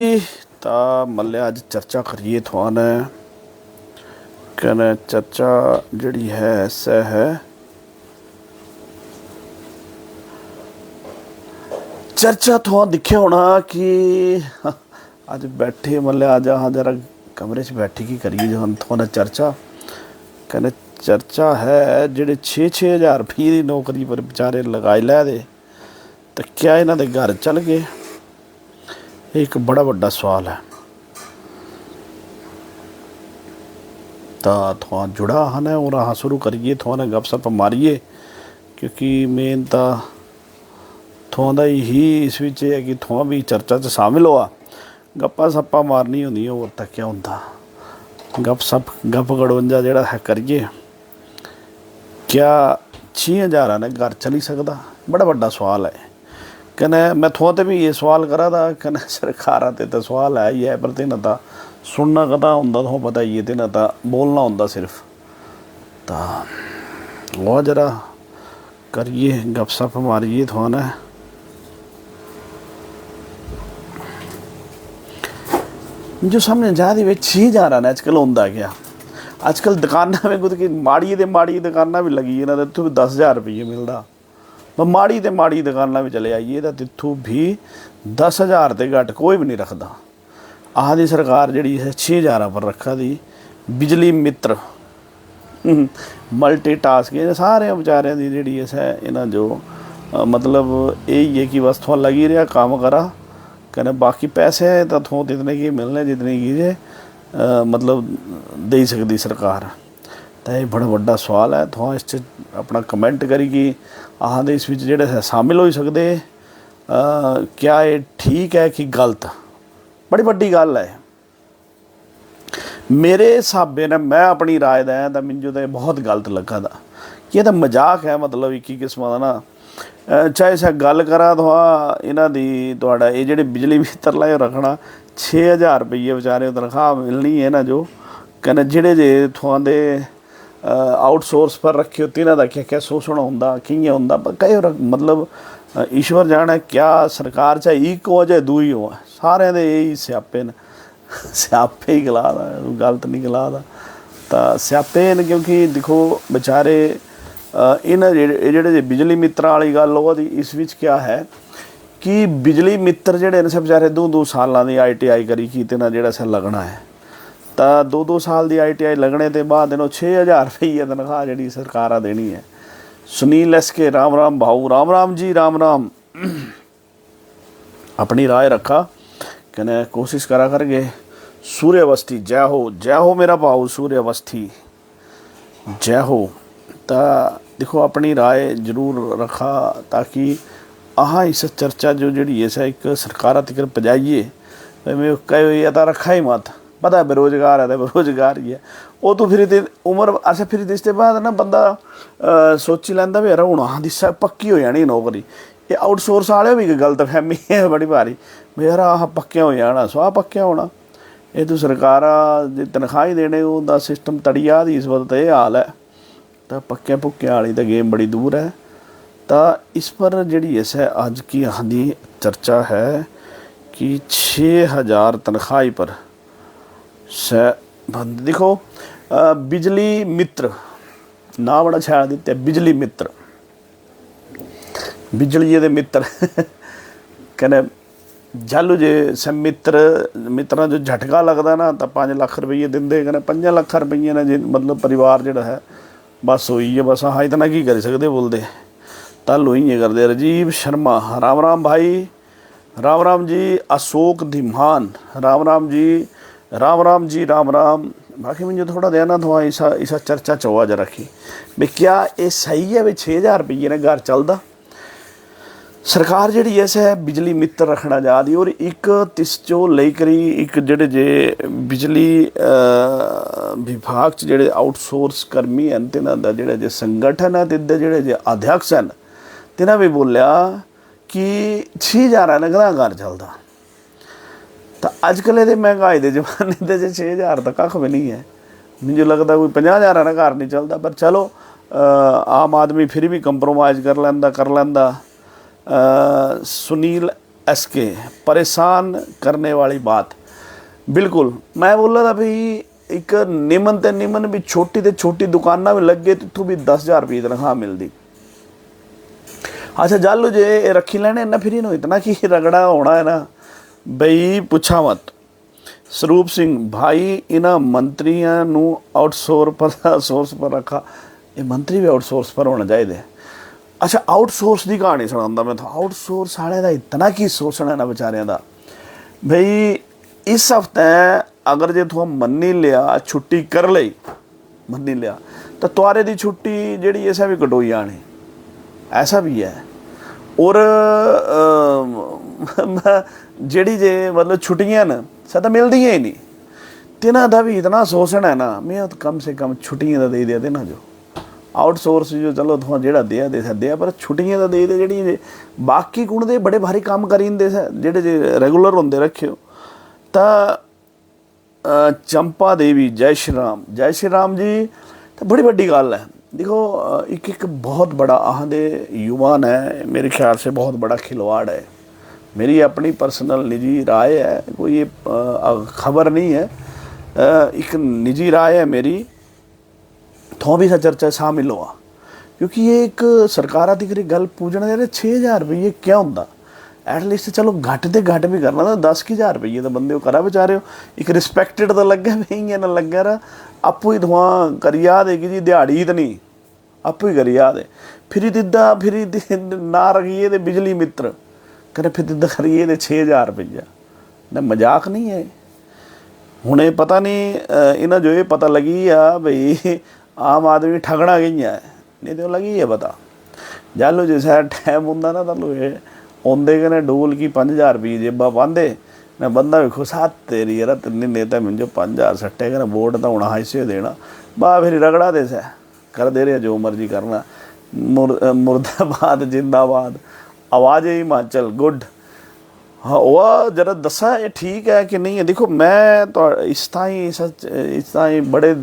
मल्ले अज चर्चा करिए थोआने कने चर्चा जड़ी है सह है चर्चा थोआ दिखे होना कि अज बैठे मल्ले आज हाँ जरा कमरे च बैठी की करिए जो हम थोड़ा चर्चा कने चर्चा है जेडे 6-6 हज़ार रुपये की नौकरी पर बेचारे लगाई लै दे तो क्या इन्हों के घर चल गए। एक बड़ा बड़ा सवाल है। तो थोड़ा जुड़ा है और हाँ शुरू करिए थोड़ा गपशप मारिए क्योंकि मेन तो थोड़ा ही इस विच है कि थोड़ा भी चर्चा च शामिल हुआ गप्पा सप्पा मारनी होंदी और तक क्या होंदा गप सप गप गड़वंजा जोड़ा है करिए। क्या 6 हज़ार ने घर चली सकता बड़ा बड़ा सवाल है। कने मैं थोड़ा तो भी ये सवाल करा था कने सरकार तो सवाल है ही है पर तिन्हें तो सुनना कदा होंदा तो पता ही है तिन्हें तो बोलना होंदा सिर्फ तो वो जरा करिए गपशप मारिए थोड़ा जो सामने जाती वे 6 हज़ार ने अजकल होंदा क्या अजकल दुकाना में कुछ माड़ी तो माड़ी दुकाना भी लगी ना इतों भी 10,000 रुपये मिलता तो माड़ी तो माड़ी दुकाना भी चले आइए तो इतों भी 10,000 तो घट कोई भी नहीं रखता। आदि सरकार जी है 6 हज़ार पर रखा दी बिजली मित्र मल्टी टास्क सारे बेचारे की जी है इन्हें जो मतलब यही है कि बस थोड़ा लगी रहा काम करा कहने बाकी पैसे तो थोड़ा जितने की मिलने जितने की मतलब दे सकती सरकार तो ये बड़ा बड़ा सवाल है। थोड़ा इस अपना कमेंट करी कि आह दे इस जोड़े शामिल हो सकते क्या ये ठीक है कि गलत बड़ी वड्डी गल है। मेरे हिसाबे ने मैं अपनी राय दें तो मिंजो तो बहुत गलत लगा था कि यह तो मजाक है मतलब एक ही किस्म का ना चाहे इस गल करा तो इन्हों की थोड़ा ये जो बिजली मित्र लाए रखना 6 हज़ार रुपये बेचारे तनख्वाह मिलनी है ना जो कहने जेड़े जे थोड़े आउटसोर्स पर रखे होती इन्हों का क्या क्या शोषण होंदा कियां होंदा कई मतलब ईश्वर जाने क्या सरकार चाहे एक हो चाहे दूई हो सारे दे यही स्यापे न स्यापे ही गला गलत नहीं गला तो स्यापे न क्योंकि देखो बेचारे इन्हें जेडे बिजली मित्र वाली गल वो इस विच क्या है कि बिजली मित्र जेडे ने बेचारे 2-2 सालों की ITI करी की ना जोड़ा सा लगना है तो 2-2 साल की ITI लगने के बाद इन्हों 6 हज़ार रुपये तनख्वाह जी सरकार देनी है। सुनील SK राम राम भाऊ राम राम जी राम राम अपनी राय रखा कहने कोशिश करा करके सूर्यवस्थी जय हो मेरा भाऊ सूर्यवस्थी जय हो। तो देखो अपनी राय जरूर रखा ताकि आह इस चर्चा जो जी है एक सरकार तक पजाइए मैं कह तो रखा ही मत पता बेरोजगार है तो बेरोजगार ही है वो तो फिर उम्र अच्छा फिर इसके बाद ना बंदा सोची लैंदा भी यार हूँ हाँ दी पक्की हो जानी नौकरी ये आउटसोर्स वाले भी गलत फहमी है बड़ी भारी भी यार आह पक्या हो जाना स्वाह पक्या होना ये तो सरकार तनख्वाह ही देने उनका सिस्टम तड़िया इस वक्त ये हाल है तो पक्या पुक्या वाली तो गेम बड़ी दूर है। तो इस पर जी है अज की आदि चर्चा है कि 6 हज़ार तनख्वाही पर बंद देखो बिजली मित्र ना बड़ा छाया दिता बिजली मित्र बिजली के मित्र कहने जल जे मित्र जो झटका लगता ना तो 5 लाख रुपये देंगे कहने 5 लाख रुपये ने जो मतलब परिवार जोड़ा है बस हुई है बस हाँ इतना की कर सकते बोलते तल हुई है करते। राजीव शर्मा राम राम भाई राम राम जी अशोक धीमान राम राम जी राम राम बाकी मुझे थोड़ा देना थोड़ा इसा चर्चा चौआ जा रखी भी क्या ये सही है भी 6 हज़ार रुपये ने घर चलता सरकार जी है बिजली मित्र रखना चाहती और एक तिस जो ले करी एक जेडे जे बिजली विभाग जेडे आउटसोर्स कर्मी हैं तिन्हां दा जेडे जे संगठन है तिदे जेडे जे अध्यक्ष हैं तिन्हां भी बोलिया कि 6 हज़ार ने कदा घर चलता तो अजकल ये महंगाई के जमाने के 6 हज़ार तो कख भी नहीं है मुझे लगता कोई 50 हज़ार ने घर नहीं चलता पर चलो आम आदमी फिर भी कंप्रोमाइज़ कर लेंदा सुनील SK, परेशान करने वाली बात। बिल्कुल मैं बोला था भी एक निमन ते निमन भी छोटी ते छोटी दुकाना भी लग गए तो भी 10,000 रुपये तनख्वाह मिलती। अच्छा जालू जे रखी लैने ना फिर इन्हों इतना कि रगड़ा होना है ना बई पूछा मत। स्वरूप सिंह भाई इन्हों मंत्रियों आउटसोर्स पर रखा, ये मंत्री भी आउटसोर्स पर होना चाहिए। अच्छा आउटसोर्स की कहानी सुना मैं, तो आउटसोर्स साढ़े का इतना की शोषण है ना बेचारियों का। भाई इस हफ्ते अगर जे तू मन्नी लिया छुट्टी कर ली, मन्नी लिया तो तुआरे की छुट्टी जी ऐसा भी कटोई आनी, ऐसा भी है। और जी जे मतलब छुट्टियां न सा तो मिलदियाँ ही नहीं, तिन्हां दा भी इतना शोषण है ना। मैं तो कम से कम छुट्टियां दा दे दिया तिन्हां जो आउटसोर्स जो चलो तुम जो दिया दे दिया, पर छुट्टियां दा दे दे जी बाकी कुण दे बड़े भारी काम करी दे जेडे जे रेगूलर होंदे रखे। तो चंपा देवी जय श्री राम जी, तो बड़ी बड़ी गल है। देखो एक बहुत बड़ा आंदे युवान है, मेरे ख्याल से बहुत बड़ा खिलवाड़ है। मेरी अपनी पर्सनल निजी राय है, कोई ये खबर नहीं है, एक निजी राय है मेरी। थों भी सा चर्चा शामिल हुआ क्योंकि ये एक सरकार की गल पूछना दे 6,000 रुपये क्या होंगे। एटलीस्ट चलो घट तो घट भी करना तो 10,000 रुपये तो बंदे करा बेचारे हो, एक रिस्पैक्टेड तो लगे भी ना लगे रहा आपू ही धुआं करी आ दे कि जी दिहाड़ी तो नहीं आपू ही करी आ दे। फिर दिदा फिर ना रखिए तो बिजली मित्र करें, फिर दिदा करिए तो 6,000 रुपया ना, मजाक नहीं है। हुणे पता नहीं इन्हें जो ये पता लगी है भाई आम आदमी ठगना गई है, नहीं तो लगी है पता। जालो जैसा टाइम होंगे ना तू ये आते कने डोल की 5,000 रुपये जेबा पाते ना, बंदा भी खुश हाथ तेरी यार तिन्नी नेता मिल जो 5,000 सट्टे कने वोट तो होना हिस्से देना बा फिर रगड़ा दे सै कर दे रहे जो मर्जी करना। मुर्दाबाद जिंदाबाद आवाज़ हिमाचल गुड। हाँ वह जरा दसा ये ठीक है कि नहीं है। देखो मैं तो इस ताई बड़े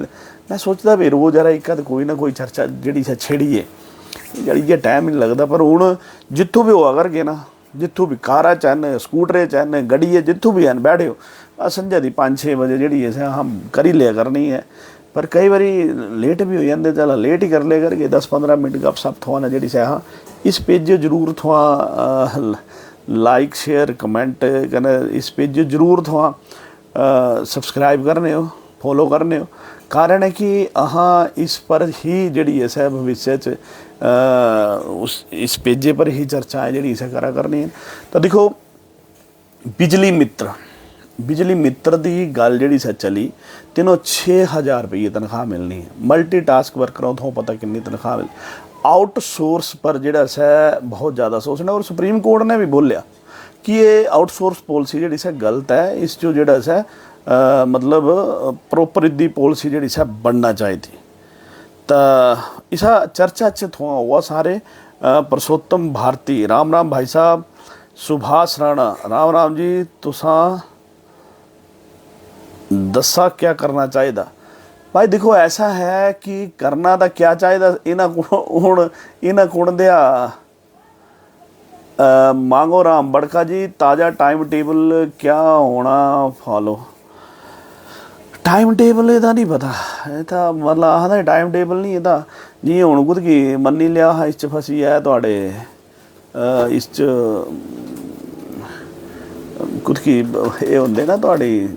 मैं सोचता भी रोज़ जरा एक कोई ना कोई चर्चा जी छेड़िए जी टाइम नहीं लगता, पर हूँ जितों भी होआ करके ना, जितों भी कारा चाहने स्कूटरे चाहने गड्डी है जितों भी हैं बैठे हो संझा की 5-6 बजे जी है हम कर ही लिया करनी है। पर कई बारी लेट भी हो जाते, चल लेट ही कर ले करके 10-15 मिनट गप सप थोड़ा ना जी हाँ इस पेज जरूर थोड़ा लाइक शेयर कमेंट कने इस पेज जरूर थोड़ा सब्सक्राइब करने हो फॉलो करने हो। कारण है कि अहाँ इस पर ही जी है भविष्य उस इस पेजे पर ही चर्चाएँ जी इसे करा करनी है। तो देखो बिजली मित्र की गल जी चली तीनों 6,000 रुपये तनख्वाह मिलनी है। मल्टी टास्क वर्करों तो पता कितनी तनख्वाह मिल। आउटसोर्स पर जोड़ा सा बहुत ज़्यादा शोषण है और सुप्रीम कोर्ट ने भी बोलिया कि ये आउटसोर्स पॉलिसी जी सा गलत है, इस जो जोड़ा सा मतलब प्रॉपर इदी पॉलिसी जी सा बनना चाहिए थी। तो इसा चर्चा अच्छे थोड़ा हुआ सारे परसोत्तम भारती राम भाई साहब, सुभाष राणा राम जी तुसा दसा क्या करना चाहिए भाई। देखो ऐसा है कि करना तो क्या चाहिए इन्हों कुण दिया मांगो राम बड़का जी ताज़ा टाइम टेबल क्या होना फॉलो। टाइम टेबल ਇਹਦਾ नहीं पता, ਇਹ ਤਾਂ मतलब ਆਹਦਾ टाइम टेबल नहीं ਇਹਦਾ जी ਹੁਣ ਕੁਝ ਕੀ ਮੰਨੀ ਲਿਆ ਇਸ 'ਚ ਫਸੀ ਹੈ ਤੁਹਾਡੇ ਇਸ 'ਚ ਕੁਝ ਕੀ ਇਹ ਹੁੰਦੇ ਨਾ ਤੁਹਾਡੀ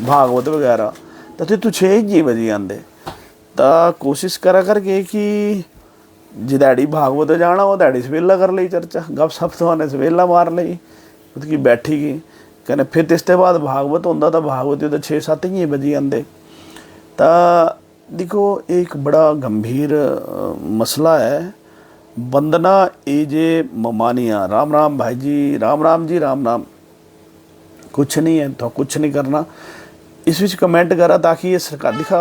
भागवत वगैरह तो तू 6 बजे आते। तो कोशिश करा करके कि जे दैडी भागवत जाना वो दैडी सवेला कर ली चर्चा गप सप तो ने सवेला मार ली खुद की बैठी गई कहने फिर इसके बाद भागवत होंदा तो भागवत तो 6-7 बजे आते। तो देखो एक बड़ा गंभीर मसला है। वंदना एजे ममानिया राम भाई जी राम कुछ नहीं है तो कुछ नहीं करना इस विच कमेंट करा ताकि ये सरकार दिखा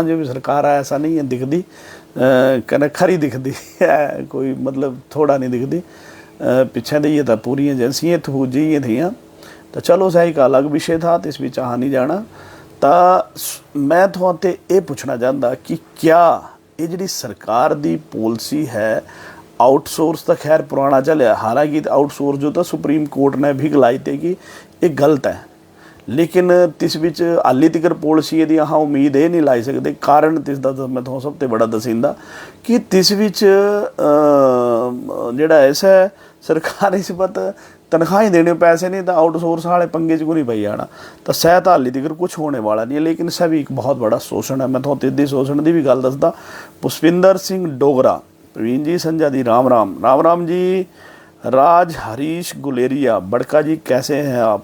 जो भी सरकार है ऐसा नहीं है दिखती कहना खरी दिखती है कोई मतलब थोड़ा नहीं दिखती पिछे दी तो पूरी एजेंसियाँ थूजी थी। तो चलो सही का अलग विषय था तो इस बीच आ नहीं जाना। तो मैं थोड़े ये पूछना चाहता कि क्या ये जी सरकार की पॉलिसी है आउटसोर्स तो खैर पुराना चलिया, हालांकि आउटसोर्स जो था सुप्रीम कोर्ट ने भी गलाई थे कि ये गलत है, लेकिन तिस विच हाली तक पॉलिसी यदि अहाँ उम्मीद ये नहीं लाई सकते। कारण तिसदा तो मैं तुहानूं सब तो बड़ा दसींदा कि तिस विच जिहड़ा ऐसा सरकारी सिफत तनख्वाही देने पैसे नहीं, तो आउटसोर्स वाले पंगे च को नहीं पई जाना। तो सह हाली तक कुछ होने वाला नहीं है, लेकिन सह भी एक बहुत बड़ा शोषण है। मैं तुहानूं तिद्दी शोषण की भी गल दसदा। पुष्पिंदर सिंह डोगरा, प्रवीण जी संजा जी, राम राम। राम राम जी। राज हरीश गुलेरिया, बड़का जी कैसे हैं आप?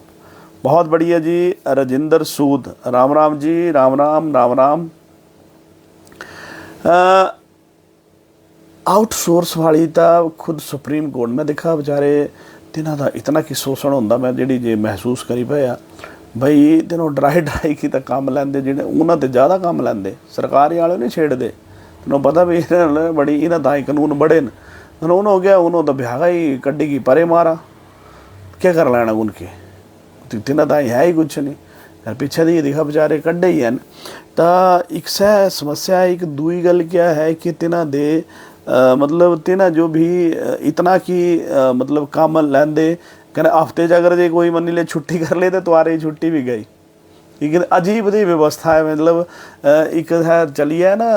बहुत बढ़िया जी। राजिंदर सूद, राम राम जी, राम राम राम राम। आउटसोर्स वाली तो खुद सुप्रीम कोर्ट में देखा बेचारे तिन्हां दा इतना कि शोषण होंदा। मैं जिहड़ी जे महसूस करी पाया बई तिन्हों डराई की तो काम लैंदे, जिहड़े उन्हां ते ज़्यादा काम लैंदे, सरकारी वाले नहीं छेड़ते। तैनूं पता भी इन्हां बड़ी इन्हां दा कानून बड़े न, कानून हो गया उन्होंने तो भ्यागा ही कड्डी की परे मारा, क्या कर लेना उनके, तिन्हां दा है ही कुछ नहीं। यार पिछे दी दिखा बेचारे कड्डे ही हैं। तो एक सह समस्या, एक दूई गल क्या है कि तिन्हां दे मतलब तिन्हां जो भी इतना कि मतलब काम लैंदे, कहने हफ्ते अगर जे कोई मनी ले छुट्टी कर ले तो तुम्हारी छुट्टी भी गई। एक अजीब दी व्यवस्था है, मतलब एक है चली है ना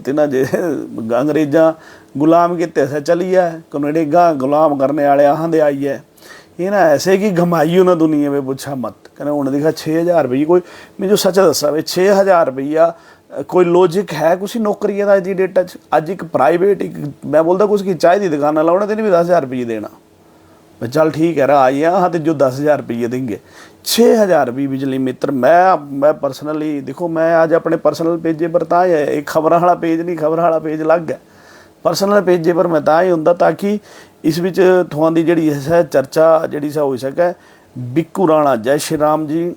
तिन्हां जे अंग्रेजा गुलाम किते से चली है, कनेडेगा गुलाम करने वाले आहां दे आई है। ये ना ऐसे कि घमाई उन्हें दुनिया में पूछा मत। कहने उन्हें देखा 6000 रुपये कोई, मैं जो सच दसा भी 6000 रुपया कोई लॉजिक है कुछ नौकरी का अज की डेटा च? अज एक प्राइवेट एक मैं बोलता कुछ की चाय की दुकान वाला उन्हें तो नहीं भी 10,000 रुपये देना, चल ठीक है रहा आई हाँ, तो जो 10,000 रुपये देंगे 6,000 रुपये बिजली मित्र। मैं परसनली देखो, मैं आज अपने परसनल पेजे पर ता है, एक खबर वाला पेज नहीं, खबर वाला पेज अलग है, परसनल पेजे पर मैं ता ही होंदा ताकि इस विच तुहां दी जिहड़ी है चर्चा जिहड़ी सा हो सके। बिक्कू राणा, जय श्री राम जी।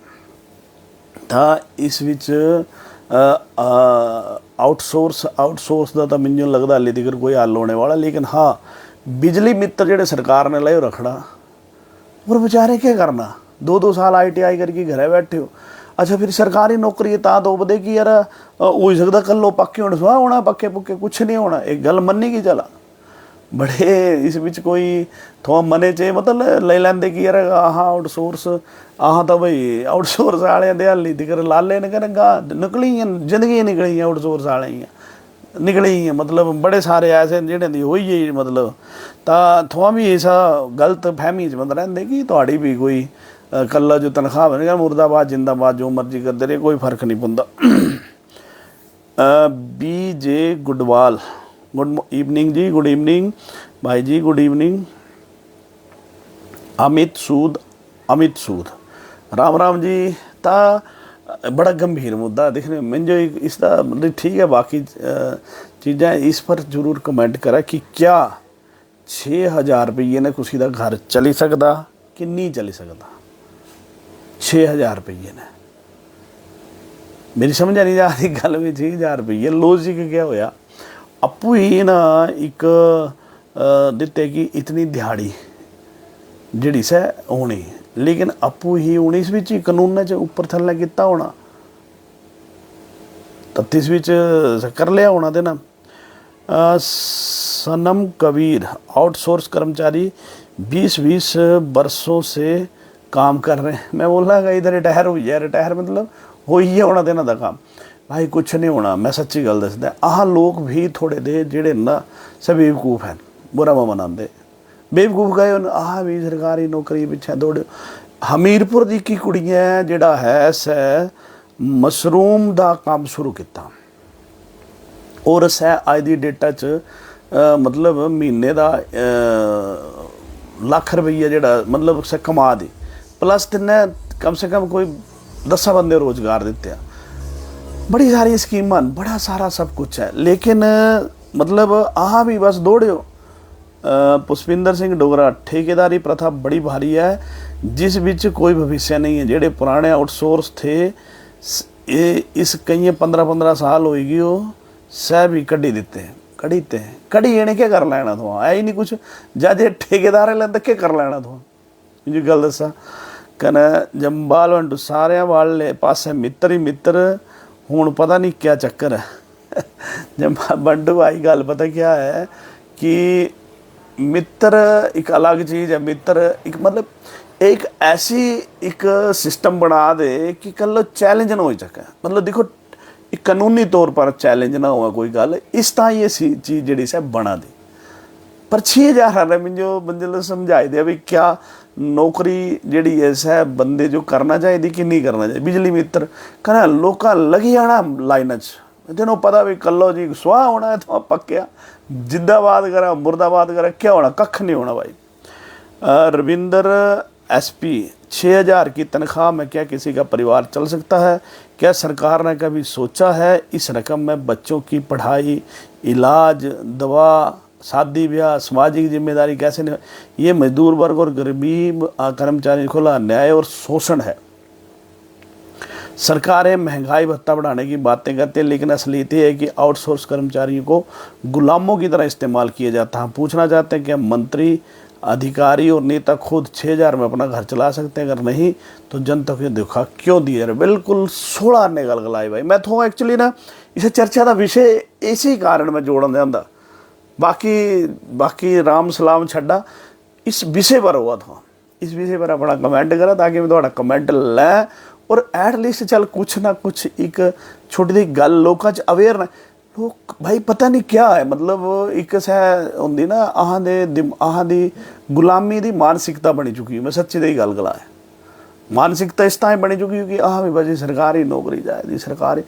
था इस विच आउटसोर्स का तो मैनूं लगता हाले तक कोई हल होने वाला, लेकिन हाँ बिजली मित्र जिहड़े सरकार ने ले रखना, और बेचारे क्या करना, 2-2 साल ITI करके घरे बैठे हो। अच्छा फिर सरकारी नौकरी तां दोबदे कि यार हो सकता कल पक्के होने सुहा होना, पक्के पुक्के कुछ नहीं होना, एक गल मन्नी की चला। बड़े इस विच कोई थोड़ा मने च मतलब ले लैंदे कि यार आह आउटसोर्स आह तो बई आउटसोर्स वाले दे हाली दिकर लाले ने कहने गा निकली जिंदगी निकली आउटसोर्स वाले ही निकली, मतलब बड़े सारे ऐसे जिहड़े दी होई है मतलब। तो थोड़ा भी ऐसा गलत फहमी च मतलब रहिंदे कि तुहाड़ी भी कोई कल्ला जो तनख्वाह बनेगा मुर्दाबाद जिंदाबाद जो मर्जी करते रहे, कोई फर्क नहीं पौंदा। BJ गुडवाल, गुड इवनिंग जी, गुड इवनिंग भाई जी, गुड इवनिंग। अमित सूद, राम राम जी। ता बड़ा गंभीर मुद्दा देखने में जो इसका मतलब ठीक है, बाकी चीज़ें इस पर जरूर कमेंट करा कि क्या 6,000 रुपये ने किसी का घर चली सकता कि नहीं चली सकता। 6,000 रुपये ने मेरी समझ नहीं आ रही गल में 6,000 रुपये लॉजिक क्या होया। आपू ही ना एक दिते कि इतनी दिहाड़ी जिहड़ी सै होनी, लेकिन आपू ही हूँ इस विच कानून च उपर थल्ले किता होना, तत्तीस विच कर लिया होना देना। सनम कबीर, आउटसोर्स कर्मचारी 20 वर्षों से काम कर रहे हैं। मैं बोल रहा इधर रिटायर हुई है, रिटायर मतलब हो ही होना देना दा काम भाई, कुछ नहीं होना। मैं सच्ची गल दसदा, आह लोग भी थोड़े दे जिहड़े ना सब बेवकूफ़ हैं, बुरा मा मनाते बेवकूफ़ गए आह भी सरकारी नौकरी पिछे दौड़े। हमीरपुर दी की कुड़ियां जिहड़ा है सै मशरूम दा काम शुरू किया, और सै अज दी डेटा च मतलब महीने का लाख रुपया जिहड़ा मतलब सै कमा दी, प्लस तिन्ने कम से कम कोई 10 बंदे रोज़गार दिते। बड़ी सारी स्कीमां, बड़ा सारा सब कुछ है, लेकिन मतलब आह भी बस दौड़ो। पुष्पिंदर सिंह डोगरा, ठेकेदारी प्रथा बड़ी भारी है जिस विच कोई भविष्य नहीं है। जेडे पुराने आउटसोर्स थे ये इस कई 15-15 साल होएगी वो सह भी कढ़ी दिते, कढ़ी इन्हें क्या कर लेना तो है ही नहीं कुछ, जे ठेकेदार लेंदा क्या कर लेना तो जी गल दसा। कहना जंबाल वंडू सारे वाले पासे मित्र ही मित्र, हुण पता नहीं क्या चक्कर है। जब बंडू आई गल पता क्या है कि मित्र एक अलग चीज़ है। मित्र एक मतलब एक ऐसी एक सिस्टम बना दे कि कल चैलेंज ना हो सके। मतलब देखो एक कानूनी तौर पर चैलेंज ना हुआ कोई गल, इस तरह ये चीज़ जी से बना दी। पर 6000 है जो बंदे समझाई दे भी क्या नौकरी जी ऐसा बंदे जो करना चाहिए कि नहीं करना चाहिए। बिजली मित्र कहना लोग लगी जाना लाइन तेनों पता भी कलो जी सुहा होना है तो पक्या जिंदाबाद करा मुर्दाबाद करा क्या होना, कख नहीं होना भाई। रविंदर SP 6000 की तनख्वाह में क्या किसी का परिवार चल सकता है? क्या सरकार ने कभी सोचा है इस रकम में बच्चों की पढ़ाई, इलाज, दवा, शादी ब्याह, सामाजिक जिम्मेदारी कैसे नहीं? ये मजदूर वर्ग और गरीब कर्मचारी खुला अन्याय और शोषण है। सरकारें महंगाई भत्ता बढ़ाने की बातें करती हैं, लेकिन असलियत ये है कि आउटसोर्स कर्मचारियों को गुलामों की तरह इस्तेमाल किया जाता है। हम पूछना चाहते हैं कि मंत्री, अधिकारी और नेता खुद 6000 में अपना घर चला सकते हैं? अगर नहीं तो जनता को धोखा क्यों दिया? बिल्कुल 16 ने गलगलाए भाई। मैं तो एक्चुअली ना इसे चर्चा का विषय इसी कारण मैं जोड़न देंदा, बाकी राम सलाम छड्डा इस विषय पर हुआ था। इस विषय पर अपना कमेंट करा ताकि मैं थोड़ा कमेंट लै और एटलीस्ट चल कुछ ना कुछ एक छोटी जी गल लोगों च अवेयर ना लोग भाई पता नहीं क्या है। मतलब एक सह होंगी ना आहां दी गुलामी दी मानसिकता बनी चुकी है। मैं सच्ची दी गल गला है, मानसिकता इस तरह बनी चुकी है कि भी भाजी सरकारी नौकरी जाए सरकारी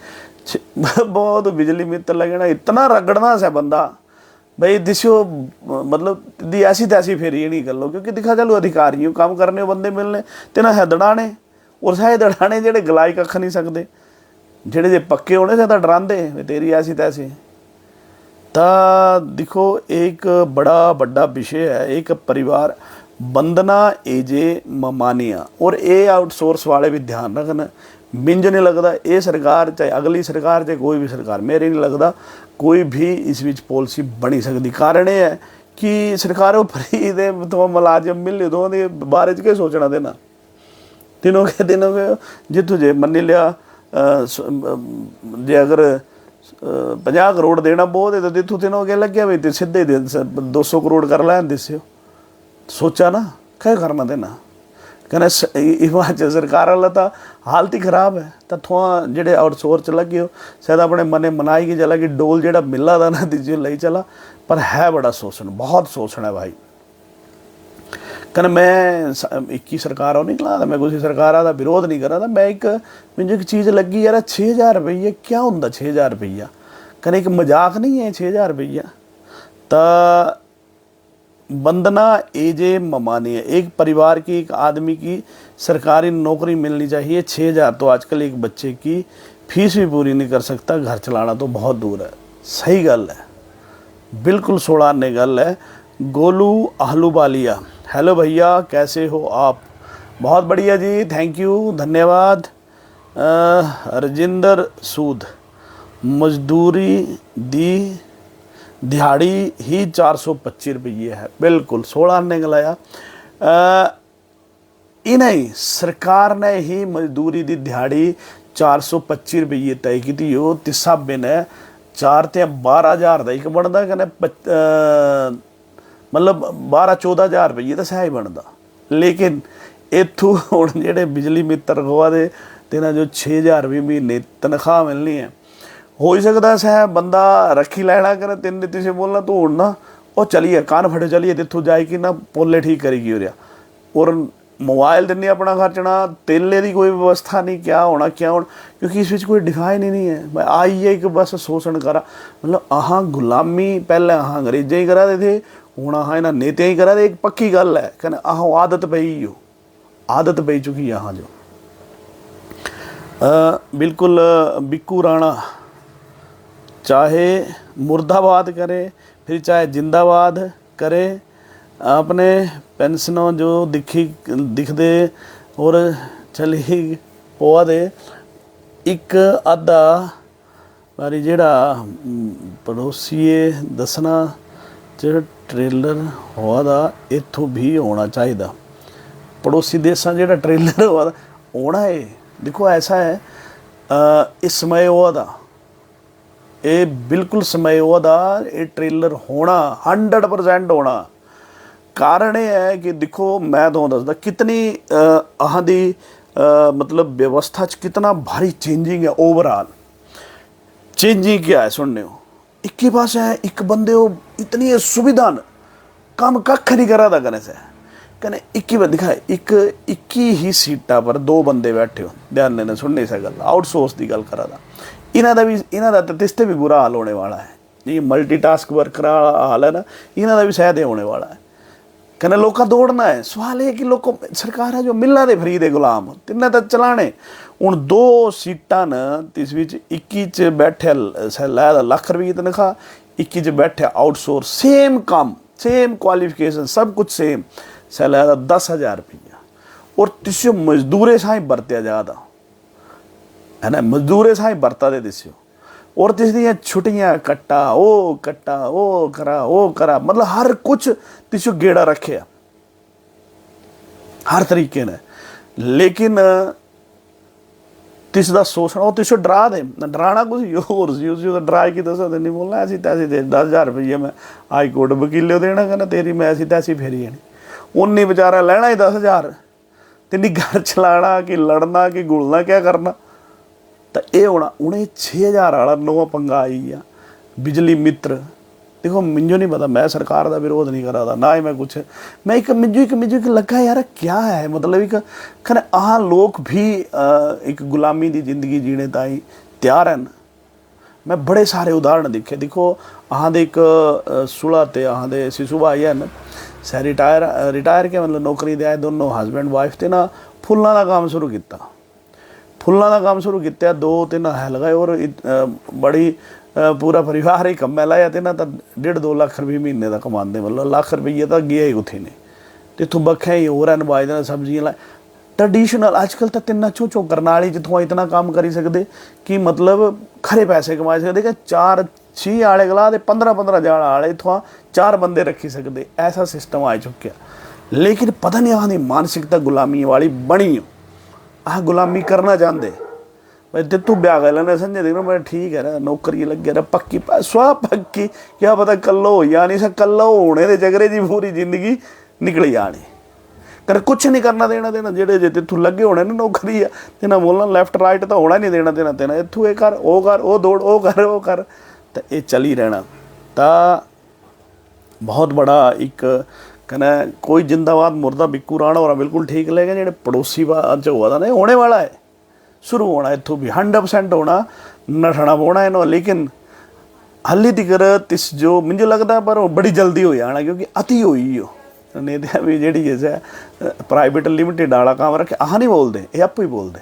बहुत बिजली मित्र लगे ना इतना रगड़ना सा बंदा भाई दिसो। मतलब दी ऐसी तैसी फेरी ये नहीं कर लो क्योंकि दिखा चलो अधिकारियों काम करने बंदे मिलने तेना है दड़ाने और सारे दड़ाने जेडे गलाई कख नहीं सकते, जेडे जे पक्के होने से डरांदे तेरी ऐसी तैसी। तो देखो एक बड़ा बड़ा विषय है एक परिवार बंदना एजे ममानिया और ये आउटसोर्स वाले भी ध्यान रखना। मिंज नहीं लगता ये सरकार चाहे अगली सरकार चाहे कोई भी सरकार मेरे नहीं लगता कोई भी इस विच पॉलिसी बनी सकती। कारण ये है कि सरकारों फ्री दे तो मुलाजिम मिले तो बारे च के सोचना देना दिनों के जितों जे मनी लिया जे अगर 50 करोड़ देना बहुत है तो जितों तीनों के लग गया भाई सीधे 200 करोड़ कर लैन दिसो सोचा ना क्या करना देना कहना हिमाचल सरकार वाला तो हालत ही खराब है। तो थोड़ा जेडे आउटसोर्स लगे हो शायद अपने मने मनाई की चला कि डोल जेड़ा मिला था ना दीजिए ले चला, पर है बड़ा शोषण, बहुत शोषण है भाई। कहना मैं एक ही सरकार नहीं कला था, मैं किसी सरकार का विरोध नहीं कर रहा था, मैं मुझे एक चीज़ लगी यार 6000 रुपये क्या होंगे 6000 रुपया? कहना एक मजाक नहीं है 6000 रुपया। तो बंदना एजे ममानी है एक परिवार की एक आदमी की सरकारी नौकरी मिलनी चाहिए। 6000 तो आजकल एक बच्चे की फीस भी पूरी नहीं कर सकता, घर चलाना तो बहुत दूर है। सही गल है, बिल्कुल 16 ने गल है। गोलू आहलूवालिया हेलो भैया कैसे हो आप? बहुत बढ़िया जी, थैंक यू, धन्यवाद। रजिंदर सूद मजदूरी दी दिहाड़ी ही 425 रुपये है, बिल्कुल 16 ने गलाया। इन्हें सरकार ने ही मजदूरी दी दिहाड़ी 425 रुपये तय की थी। यो तिस हिसाबे ने 4 ते 12,000 का एक बनता कहने मतलब 12-14,000 रुपये तो सही बनता। लेकिन इतों हुण जेडे बिजली मित्र गवा दे तेना जो 6000 रुपये महीने तनख्वाह मिलनी है हो ही सकता सह बंदा रखी लैना कर तीन नीति से बोलना तो उड़ना और चलिए कान फटे चलिए तिथों जाएगी ना पोले ठीक करेगी हो रहा और मोबाइल देने अपना खर्चना तेले की कोई व्यवस्था नहीं क्या होना क्योंकि इस कोई डिफाइन ही नहीं है। मैं आई है कि बस शोषण करा मतलब अहाँ गुलामी पहले अहाँ अंग्रेजा ही करा दे थे हूँ अहाँ इन्हें नेते ही करा दे। एक पक्की गल है कहना अहाँ आदत पई हो आदत पई चुकी है अहाँ जो बिल्कुल। बिक्कू राणा चाहे मुर्दाबाद करे फिर चाहे जिंदाबाद करे अपने पेंशनों जो दिखदे और चली पोआ दे एक अद्धा बारी जेड़ा पड़ोसीए दसना जो ट्रेलर हुआ दा इत्थों भी होना चाहिए। पड़ोसी देशा जो ट्रेलर हुआ होना है देखो ऐसा है इस समय हुआ था ये बिल्कुल समय हुआ था ये ट्रेलर होना 100% होना कारण ये है कि देखो मैं तो दसदा कितनी अहां दी मतलब व्यवस्था च कितना भारी चेंजिंग है। ओवरऑल चेंजिंग क्या है सुनने हो, एक ही पास है एक बंदे हो इतनी सुविधा न काम कख नहीं करा था कने से कने एक ही दिखाए एक ही सीटा पर दो बंदे बैठे हो, ध्यान देना सुनने से गल आउटसोर्स की गल करा था। इन्हों का तो तिसते भी बुरा हाल होने वाला है, ये मल्टीटास्क वर्कर हाल है ना, इन्हों का भी शायद होने वाला है। कहने लोग दौड़ना है, सवाल है कि लोग सरकार है जो मिलना दे फ्री दे गुलाम तिन्ने तो चलाने। हूँ दो सीटां न तिस विच 21 बैठे लै लाख रुपये की तनख्वाह, 21 बैठे आउटसोर्स सेम काम सेम क्वालिफिकेशन सब कुछ सेम सैला 10,000 रुपया। और तिस्यो मजदूरे साई बरत्या जाता है ना, मजदूरे साई बरता दे तिस्यो। और तिस दियां छुट्टियां कट्टा वो करा मतलब हर कुछ तिस्यो गेड़ा रखे हर तरीके ने। लेकिन तिस दा शोषण और तिस्यो डरा दे, डराना कुछ होर सी, उसी डरा के दस नहीं बोलना ऐसी तैसी दे 10,000 रुपये मैं हाई कोर्ट वकीले देना, कहना तेरी मैं ऐसी तैसी फेरी जानी। उन्नी बेचारा लेना ही 10,000, तिन्नी घर चलाना कि लड़ना कि गुलना क्या करना। तो ये होना उन्हें 6,000 वाला नवा पंगा आई आ बिजली मित्र। देखो मिंजो नहीं पता, मैं सरकार का विरोध नहीं करा था ना ही मैं कुछ, मैं एक मिंजो लगा यार क्या है मतलब एक खने आह लोग भी एक गुलामी की जिंदगी जीने ताई तैयार हैं। मैं बड़े सारे उदाहरण देखे, देखो आह दे एक सुला ते आह दे सिसु भाई हैं सै रिटायर के मतलब नौकरी दे आए दोनों हसबैंड वाइफ ते ना फुल्लां का काम शुरू किया। फुल्लां का काम शुरू किया 2-3 है लगाए और बड़ी पूरा परिवार ही कम्मै लाया तो ना तो 1.5-2 लाख रुपये महीने का कमाते, मतलब लाख रुपये तो गया ही कुछ नहीं। तो इतों बखे ही हो रहा नवाज देना सब्जियां लाए ट्रडिशनल अजकल तो 3 चो करने वाली जितों इतना काम करी सकते कि मतलब खरे पैसे कमा सकते कि 4-6 आले गला दे 15-15 जाल आले इतों 4 बंदे रखी सकते, ऐसा सिस्टम आ चुका। लेकिन पता नहीं आने मानसिकता गुलामी वाली बनी, आह गुलामी करना चाहते भाई ते तू ब्याह कर लेना संजय देखना मैं ठीक है ना नौकरी लग गया पक्की स्वा पक्की क्या पता कल्लो हो या नहीं कल्लो होने दे चक्करे जी पूरी जिंदगी निकल जानी कर कुछ नहीं करना देना जेडे जे तू लगे होने ना नौकरी है तेना बोलना लैफ्ट राइट तो होना नहीं देना तेना इतों ये कर वो दौड़ वो कर तो ये चल ही रहना। तो बहुत बड़ा एक कहना कोई जिंदाबाद मुर्दा बिक्कू राणा हो रहा बिल्कुल ठीक लगेगा जेडे पड़ोसी च हुआ था ना होने वाला है शुरू होना इतों भी 100% होना नठना पौना इन्हों। लेकिन हाली तक तिस जो मुझे लगता पर बड़ी जल्दी हो जाना क्योंकि अति हुई हो नहीं तो भी जी जैसे प्राइवेट लिमिटेड वाला काम रखे आह नहीं बोलते ये आपू ही बोलते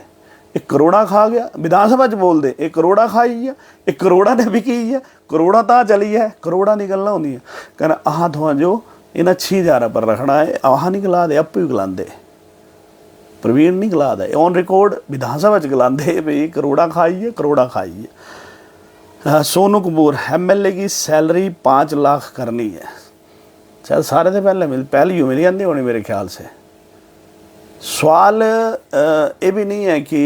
एक करोड़ा खा गया विधानसभा च बोलते एक करोड़ा खाई है एक करोड़ा ने बिकी है करोड़ा तो चली है करोड़ा निकलना होंगी कहना आह थोड़ा जो इन्हें 6,000 पर रखना है आह नहीं गला दे आपू ही गलाते प्रवीण नहीं गला दे ऑन रिकॉर्ड विधानसभा च गलाते भाई करोड़ा खाई है। सोनू कपूर MLA की सैलरी 5 लाख करनी है, शायद सारे से पहले ही मिल जाती होनी मेरे ख्याल से। सवाल ये भी नहीं है कि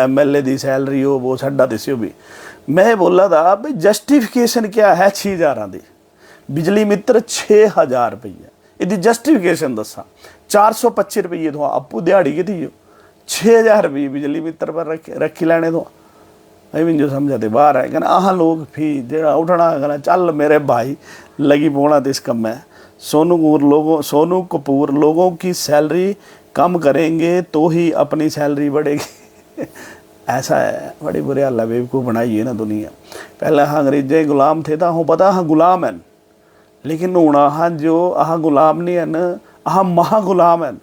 MLA की सैलरी हो वो साढ़ा दस्यो भी, मैं बोला था भाई जस्टिफिकेशन क्या है 6,000 की बिजली मित्र 6,000 रुपये यदि जस्टिफिकेशन दसा 425 रुपये तो आपू दिहाड़ी की थी 6,000 रुपये बिजली मित्र पर रखी लैने तो अभी जो समझाते बाहर है कहना आह लोग भी जो उठना कहना चल मेरे भाई लगी पोना तो इस कम है। सोनू कपूर लोगों की सैलरी कम करेंगे तो ही अपनी सैलरी बढ़ेगी ऐसा है, बड़ी बुरे हाल है बेवकूफ़ बनाई है ना दुनिया। पहले हाँ अंग्रेजे गुलाम थे तो हाँ पता हाँ गुलाम हैं, लेकिन हूँ आह जो आह गुलाम नहीं हैं आह महागुलाम हैं।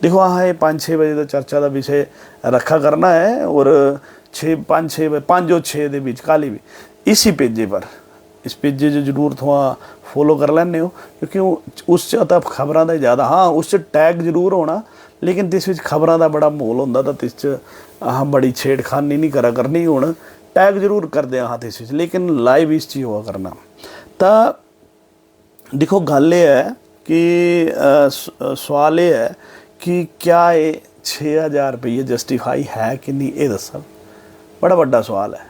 देखो हाँ ये 5-6 बजे तो चर्चा का विषय रखा करना है और 5 और 6 के बीच काली भी इसी पेजे पर इस पेजे जो जरूर थोड़ा फॉलो कर लेने हो क्योंकि उस तो खबरों का ज़्यादा हाँ उस टैग जरूर होना लेकिन तिस खबरों का बड़ा मोल होंदा तो तिस हाँ बड़ी छेड़खानी नहीं करा करनी हूँ टैग जरूर कर दे हाँ तिस लेकिन लाइव इस चीज़ हुआ करना। तो देखो गल ये है कि सवाल ये है कि क्या ये 6,000 रुपये जस्टिफाई है कि नहीं ये दसा बड़ा बड़ा सवाल है,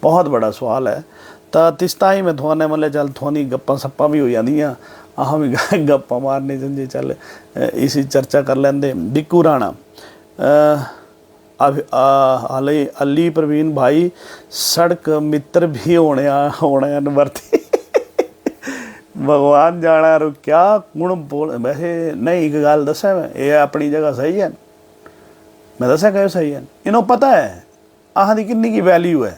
बहुत बड़ा सवाल है। ਤਾਂ ਤਿਸ ਤਾਂ ਹੀ ਮੈਂ ਤੁਹਾਨੂੰ ਮਤਲਬ ਚੱਲ ਥੋਨੀ ਗੱਪਾਂ ਸੱਪਾਂ ਵੀ ਹੋ ਜਾਂਦੀਆਂ, ਆਹ ਵੀ ਗੱਪਾਂ ਮਾਰਨੇ ਚੰਗੇ, ਚੱਲ ਇसी ਚਰਚਾ ਕਰ ਲੈਂਦੇ। ਬਿੱਕੂ ਰਾਣਾ अली प्रवीण भाई सड़क मित्र भी होने वरते भगवान जाना क्या गुण बोल। वैसे नहीं एक गल दसा मैं, ये अपनी जगह सही है, मैं दसा क्यों सही है। इन्हों पता है आह की किन्नी की वैल्यू है,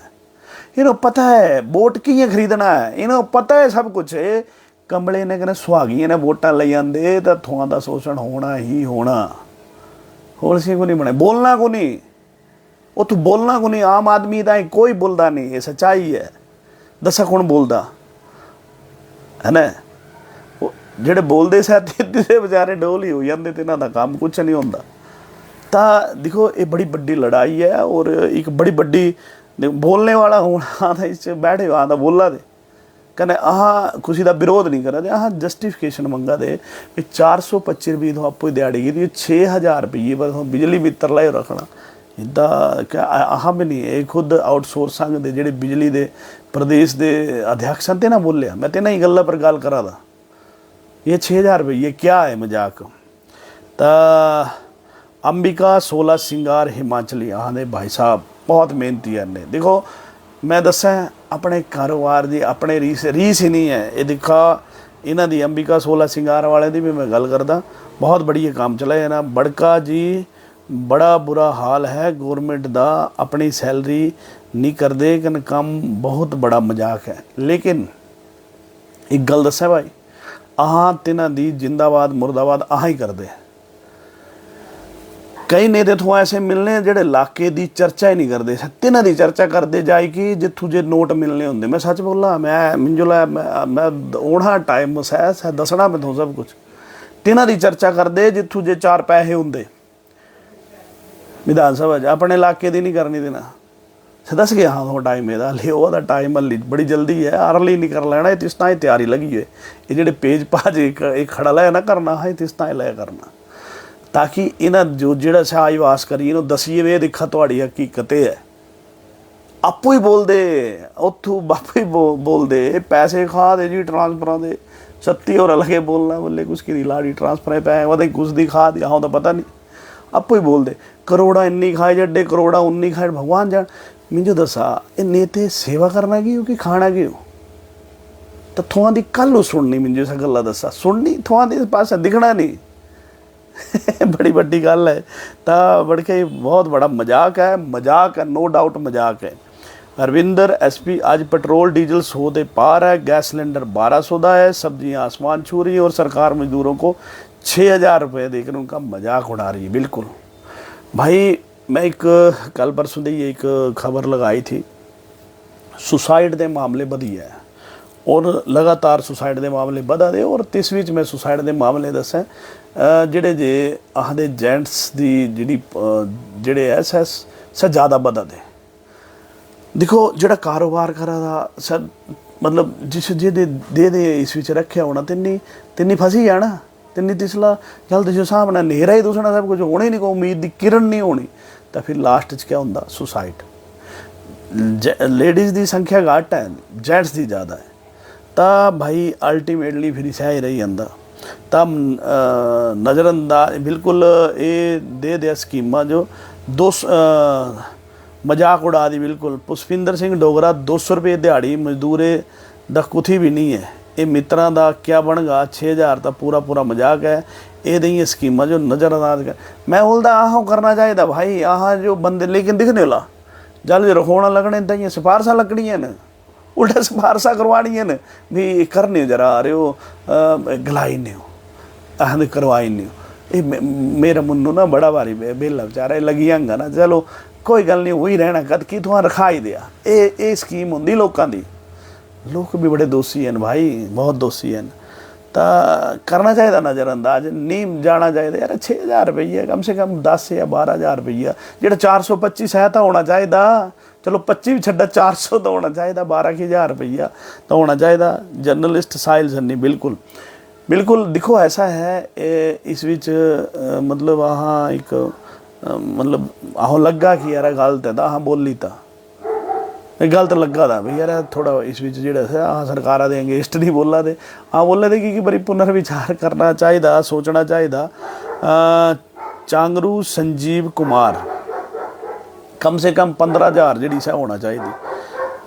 इन्हों पता है वोट कियां खरीदना है, इन्हों पता है सब कुछ। कंबले ने कहना सुहागियां ने वोटां ले आंदे तो थोड़ा दा शोषण होना ही होना, होर सी को नहीं बने, बोलना को नहीं, उत्थों बोलना को नहीं। आम आदमी का कोई बोलता नहीं, ये सच्चाई है। दसा कौन बोलता है ना, जेडे बोलते सहते बेचारे डोल ही हो जाते, तो इन्हों का काम कुछ नहीं होता। तो देखो ये बड़ी बड़ी लड़ाई है, और एक बड़ी बड़ी बोलने वाला होना था, इस बैठे आता बोला दे कहने आह किसी का विरोध नहीं करा दे, आह जस्टिफिकेशन मंगा दे भी 425 रुपये तो आपको दिहाड़ी की 6000 रुपये पर बिजली मित्र लाए रखना। इदा क्या आह भी नहीं, ये खुद आउटसोर्सिंग के जोड़े बिजली के प्रदेश के अध्यक्ष ते ना बोलिया, मैं तो इन्हीं गलों पर गल करा दा, ये 6000 रुपये क्या है मजाक। तो अंबिका 16 सिंगार हिमाचली आने भाई साहब बहुत मेहनती है ने। देखो मैं दसा अपने कारोबार की अपने रीस ही नहीं है, ये दिखा इन्हों की अंबिका 16 सिंगार वाले की भी मैं गल करदा, बहुत बढ़िया काम चला है ना। बड़का जी बड़ा बुरा हाल है गवर्नमेंट का, अपनी सैलरी नहीं करते कन काम बहुत बड़ा मजाक है। लेकिन एक गल दसा भाई, आह तिन्हां दी जिंदाबाद मुर्दाबाद आह ही करते। कई नेता थोड़ा ऐसे मिलने जोड़े इलाके की चर्चा ही नहीं करते, तिन्हां दी चर्चा करते जाए कि जिथों जे नोट मिलने होंगे। मैं सच बोला, मैं मिंजोला मैं ओढ़ा टाइम सह दसना मैं सब कुछ, तिन्हां दी चर्चा करते जिथों जे 4 पैसे होंगे विधान सभा अपने इलाके की नहीं करनी देना। दस गया हाँ थोड़ा टाइम एदा हले वह टाइम हली बड़ी जल्दी है, अर्ली नहीं कर लेना, तिस तां तैयारी लगी है। ये जोड़े पेज पाज एक खड़ा लै ना करना है, तिस तां लै करना, ताकि इन्ह जो जोड़ा शाहवास करिए इन्हों दसीए वे दिखा थोड़ी हकीकत है। आपू ही बोल दे उतों बापू ही बोल दे पैसे खा दे जी ट्रांसफर दे, 36 और लगे बोलना बोले कुछ की लाड़ी ट्रांसफर पै वह कुछ दी खा दिया हाँ तो पता नहीं, आपू ही बोल दे करोड़ा इन्नी खाए जड्डे करोड़ा उन्नी खाए भगवान जान। मिंजो दसा ये नेते सेवा करना क्यों कि खाना क्यों, तो थोड़ा दी कल सुननी मिंजो इस गल्ला दसा सुननी थोड़ा दी पास दिखना नहीं बड़ी बड़ी गल है। तो बड़ के बहुत बड़ा मजाक है नो डाउट मजाक है। हरविंदर SP आज पेट्रोल डीजल 100 के पार है, गैस सिलेंडर 1200 का है, सब्जियां आसमान छू रही है और सरकार मजदूरों को 6000 रुपये देकर उनका मजाक उड़ा रही है। बिल्कुल भाई मैं एक कल परसों दी एक खबर लगाई थी, सुसाइड के मामले बढ़ी है और लगातार सुसाइड के मामले बढ़ा दे, और इस विच मैं सुसाइड के मामले दसा जिहड़े जे आखदे जेंट्स की जी जिहड़े है सर ज़्यादा बढ़ा दे। देखो जिहड़ा कारोबार करा दा सर मतलब जिस जे दे इस विच रखे होना तिन्नी फसी जाना, तिन्नी तिसला चल जो हिसाब ना नेरा ही दूसरा सब कुछ होना ही नहीं, कोई उम्मीद की किरण नहीं होनी, तो फिर लास्ट क्या होंदा सुसाइड। लेडीज़ की संख्या घट है, जेंट्स की ज़्यादा है, तो भाई अल्टीमेटली फिर सह ही रही जाता। तो नज़रअंदाज बिल्कुल ये दे दिया स्कीमां जो मजाक उड़ा दी बिल्कुल। पुष्पिंदर सिंह डोगरा 200 रुपये दिहाड़ी मजदूरे दा कुथी भी नहीं है, ये मित्रां दा क्या बनगा 6000 तो पूरा मजाक है। ये दी स्कीमां जो नज़रअंदाज कर मैं बोलता आह करना चाहिए भाई, आह जो बंदे लेकिन दिखने वाला जल जो रखोना लगने तो सिफारसा लगनियां न, उल्टा सिफारसा करवानियां न भी करने जरा आ रहे हो गलाई नहीं हो आखिर करवाई नहीं हो। ये मेरा मुन्नू ना बड़ा भारी बेला बेचारा लगी जांगा ना, चलो कोई गल नहीं वही रहना कद की तुहां रखा ही दिया। ये स्कीम होंदी लोगों की, लोग भी बड़े दोषी हैं भाई, बहुत दोषी हैं। तो करना चाहिए नज़रअंदाज नहीं जाना चाहिए यार। 6000 रुपये कम से कम 10 या 12000 रुपया जो 425 है तो होना चाहिए, चलो 25 भी छड्डा 400 तो होना चाहिए, 12000 रुपया तो होना चाहिए। जर्नलिस्ट साहिल सन्नी बिल्कुल बिल्कुल देखो ऐसा है इस विच मतलब आह एक मतलब आहो लगा कि यार गलत है तो आह बोली था गलत लगा था भी यार थोड़ा इस विच जिहड़ा सरकारां दे अगेंस्ट नहीं बोला दे बोले दे कि बड़ी पुनर्विचार करना चाहिए, सोचना चाहिए। चांगरू संजीव कुमार कम से कम 15,000 जी होना चाहिए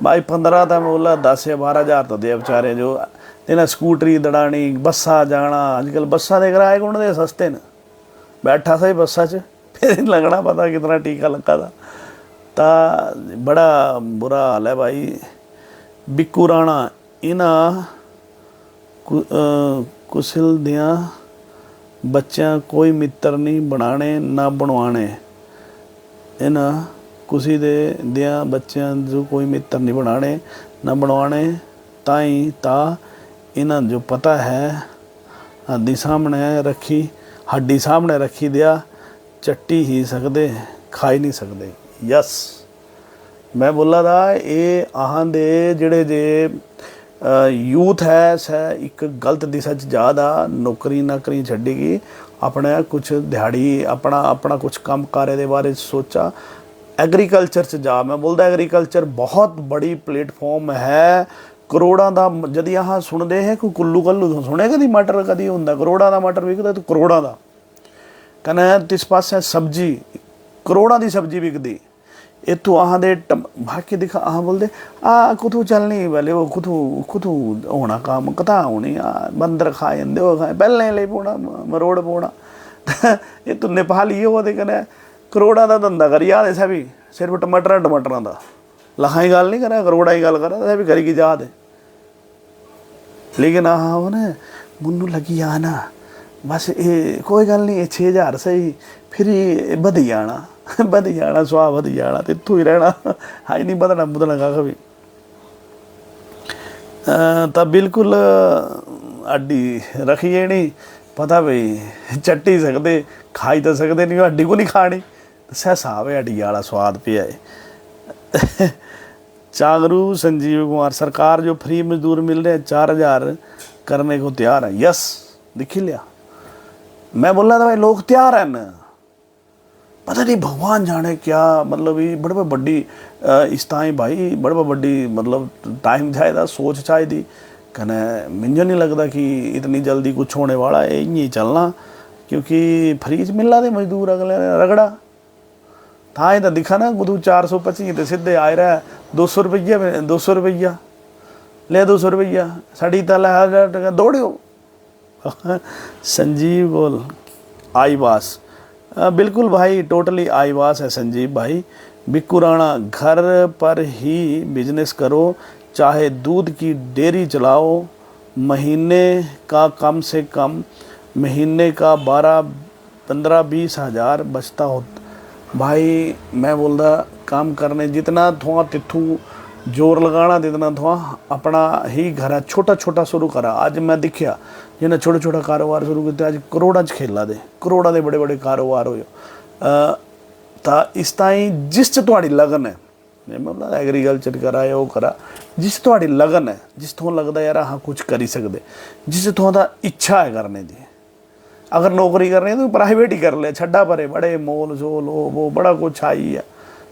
भाई। 15 तो मैं बोला 10 या 12,000 तो दे बेचारे जो इन्हें स्कूटरी दड़ानी, बसा जाना। अजकल बसा के किराए कौन दे सस्ते ने, बैठा सही बसा च फिर लगना पता कितना टीका लगा था। तो बड़ा बुरा हाल है भाई। बिक्कू राणा इन्हां कुशल दियां बच्चियां कोई मित्र नहीं बनाने ना बनवाने। इन्हां कुशी दे दियां बच्चियां जो कोई मित्र नहीं बनाने ना बनवाने। ताई ता इन्हां जो पता है हड्डी सामने रखी दिया चट्टी ही सकते खाई नहीं सकते। यस मैं बोला था ये दे जिहड़े जे यूथ है सह एक गलत दिशा च जा दा। नौकरी नाकरी छड्डेगी, अपने कुछ दिहाड़ी अपना कुछ काम कारे दे बारे सोचा। एग्रीकल्चर च जा। मैं बोलता एग्रीकल्चर बहुत बड़ी प्लेटफॉर्म है। करोड़ों का जद यहाँ सुनते हैं कोई कुल्लू कल्लू सुने कभी मटर कभी होंगे करोड़ों का मटर विकता तो करोड़ों का कहना तिस पास सब्जी करोड़ों की सब्जी विकती इतों दे बाकी दिखा बोलते कुथू चलनी पहले वो कुथू होना काम कथा होनी बंदर खा जाते वो खाए पहले ले पौना मरोड़ पौना ये तो नेपाली वो कहने करोड़ों का धंधा करी जा भी सिर्फ टमाटर का लखाई गल नहीं करा करोड़ा की गल करा भी करी की जा दे। लेकिन उन्हें मुन्नू लगी आना बस ये कोई गल नहीं 6,000 सही फिर बधी जाना सुहा बधी जाना तो इतों ही रहना हाई नहीं बदना बुदना कख भी। तो बिल्कुल हड्डी रखिए नहीं पता भाई चट्टी सकते खाई तो सकते नहीं हड्डी को नहीं खानी सह साहब है हड्डी वाला स्वाद पिया है। चांगरू संजीव कुमार सरकार जो फ्री मजदूर मिल रहे हैं 4,000 करने को तैयार है। यस दिख लिया मैं बोला था भाई लोग तैयार हैं न पता नहीं भगवान जाने क्या मतलब ये बड़े बड़ी इस ताई भाई बड़े बड़ी मतलब टाइम चाहिए सोच चाहिए कहने मुझे नहीं लगता कि इतनी जल्दी कुछ होने वाला है यही चलना क्योंकि फ्री च मिला दे मजदूर अगले ने रगड़ा था ही तो दिखा ना कुछ 425 तो सीधे आए रहा 200 रुपया 200 रुपया ले 200 रुपया साड़ी तला 1,000 टका दौड़ो। संजीव बोल आईवास बिल्कुल भाई टोटली आईवास है संजीव भाई। बिक्कू राणा घर पर ही बिजनेस करो चाहे दूध की डेयरी चलाओ महीने का कम से कम महीने का 12-15-20 हज़ार बचता हो भाई। मैं बोलता काम करने जितना थोड़ा तिथू जोर लगाना जितना थोड़ा अपना ही घर छोटा छोटा शुरू करा। आज मैं दिखा जिन्हें छोटा छोटा कारोबार शुरू किया आज करोड़ा च खेला दे करोड़ा के बड़े बड़े कारोबार हो तो इस ताई जिस च तुहाड़ी लगन है मतलब एग्रीकल्चर करा वो करा जिस तुहाड़ी लगन है जिस तो लगता यार हाँ कुछ करी सकते जिस थोड़ा इच्छा है करने की। अगर नौकरी करनी है तो प्राइवेट ही कर ले छड्डा परे बड़े मोल शोल वो बड़ा कुछ आई है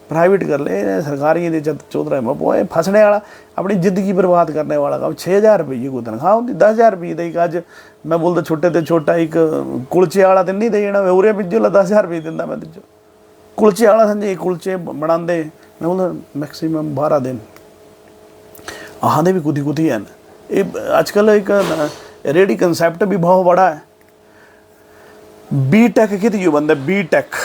प्राइवेट कर ले सरकारी चौधरा में पोए फसने वाला अपनी जिंदगी बर्बाद करने वाला काम। 6,000 रुपये को तनख्वाह होती 10,000 रुपये दी अज मैं बोलता छोटे तो छोटा एक कुलचे वाला तो नहीं देना उरे बिजो 10,000 रुपये दिता मैं तिजो कुलचे वाला समझे कुलचे बनाते मैं बोलता मैक्सीमम 12 दिन आते भी कुछ हैं। ये अजकल एक रेडी कंसैप्ट भी बहुत बड़ा है। B.Tech कि बंदा B.Tech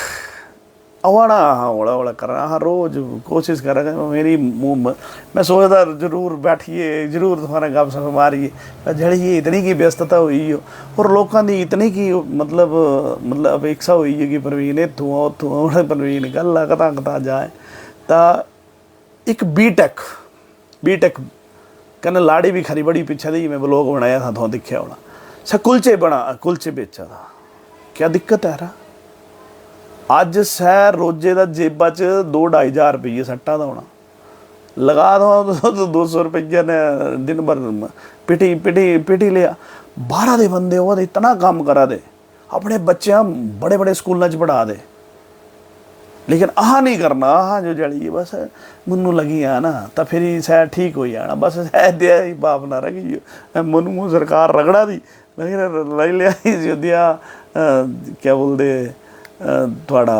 अवाना होड़ा होड़ा कर रहा हाँ रोज़ कोशिश कर रहा मेरी मुँह मैं सोचता जरूर बैठिए जरूर तुम्हारा गप सप मारिए जड़ी इतनी की व्यस्तता हुई हो और लोगों की इतनी की मतलब अपेक्षा हुई है कि प्रवीण इतों उतों प्रवीण गल कता कता जाए तो एक B.Tech कहना लाड़ी भी खरी बड़ी पीछे दी मैं ब्लॉग बनाया था तो दिखा होना स कुलचे बेचा था क्या दिक्कत है रहा अज सह रोजे का जेबा च 2-2.5 हज़ार रुपये सट्टा का होना लगा दो 200 रुपये ने दिन भर पिटी लिया 12 दे बंदे वो इतना काम करा दे अपने बच्चे बड़े बड़े स्कूलों च पढ़ा दे लेकिन आह नहीं करना, आह जो जली बस ਮੈਨੂੰ लगी आ ना तो फिर शायद ठीक हो जाना, बस शायद दिया ही बाप ना रखी मनु सरकार रगड़ा दी ले लिया दिया क्या बोलते थोड़ा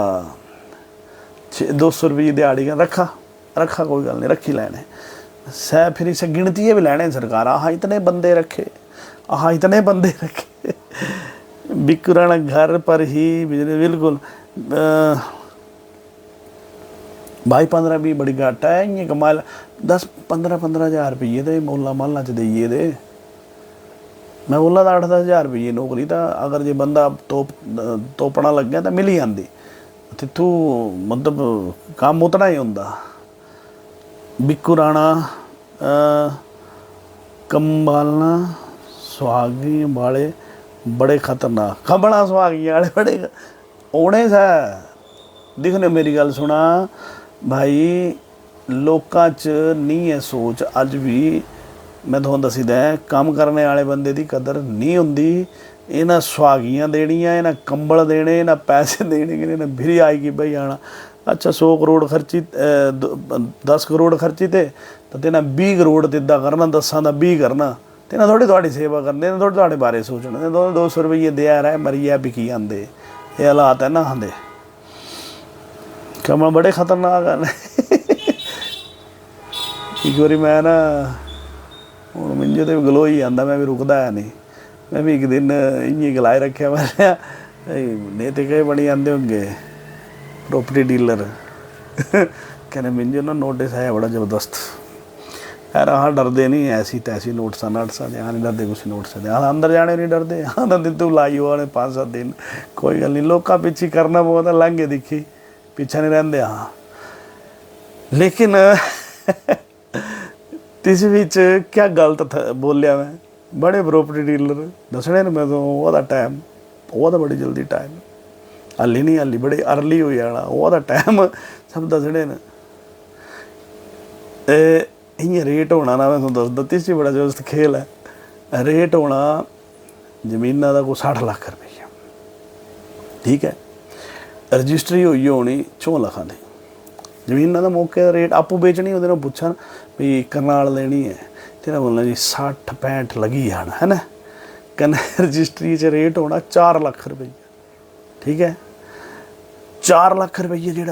200 रुपये दिहाड़ी का रखा रखा, कोई गल नहीं रखी लैने सह, फिर इसे गिनती है भी लैने सरकार, आह इतने बंदे रखे, आह इतने बंदे रखे। बिक्कू राणा घर पर ही बिजली बिल्कुल भाई 15-20 बड़ी घट है, इं कमा 10-15 हज़ार रुपये तो मोला महल्ला च देइए दे, मैं बोला 8-10 हज़ार रुपये नौकरी तो अगर जे बंदा तोपना लग गया तो मिल ही आती, तिथू मतलब काम उतना ही होंदा। बिक्कू राणा कंबालना सुहागी वाले बड़े खतरनाक, खबड़ा सुहागी वाले बड़े ओने सा दिखने। मेरी गल सुना भाई, लोकां च नहीं है सोच अज भी, मैं तुहानूं दसी दैं काम करने वाले बंदे की कदर नहीं हुंदी। इन्हां सुहागियां देनियां, इन्हां कंबल देने, इन्हां पैसे देने, इन्हां भिरी आएगी बई आना। अच्छा 100 करोड़ खर्ची 10 करोड़ खर्ची ते इन्हां 20 करोड़ ते इदां करना, 10 दा 20 करना, ते इन्हां थोड़ी तुहाडी सेवा करनी, इन्हां थोड़ी तुहाडे बारे सोचना। 200 रुपये दिया रहा मरिया बिकी आंदे, ये हालात है ना आंदे। कमल बड़े खतरनाक हैं। एक बारी मैं ना हूँ मिंजो तो गलो ही आंदा, मैं भी रुकदा है नहीं, मैं भी एक दिन इं गलाए रखे, मैं नहीं तो कई बनी आते होंगे प्रॉपर्टी डीलर कहने मिंजो ना नोटिस है बड़ा जबरदस्त यार, हाँ डरते नहीं ऐसी तैसी नोटिसा नाटसा दे, हाँ नहीं डरते कुछ नोटिस दे, हाँ अंदर जाने नहीं डरते, हाँ तो दिन तू लाई हो 5-7 दिन कोई गल नहीं, लोग पिछी करना पौधा लंघे दिखी पिछा नहीं रहिंदे। हाँ लेकिन तिस विच क्या गलत बोलिया मैं, बड़े प्रॉपर्टी डीलर दसने मैं तो वह टाइम वह बड़ी जल्दी टाइम हाली नहीं, हाली बड़े अर्ली हो जाना वह टाइम सब दसने न। इं रेट होना ना, मैं तुहानूं दसदा तिस च बड़ा जबरदस्त खेल है। रेट होना जमीना का कोई 60 लाख रुपया, ठीक है, रजिस्ट्री हुई होनी 4 लाखां दी जमीना का, मौके का रेट आपू बेचनी, वो पुछा भी करनाल लेनी है, तेरा बोलना जी 60-65 लगी जाना है ना, कन्नै रजिस्ट्री च रेट होना 4 लाख रुपये, ठीक है। 4 लाख रुपये जो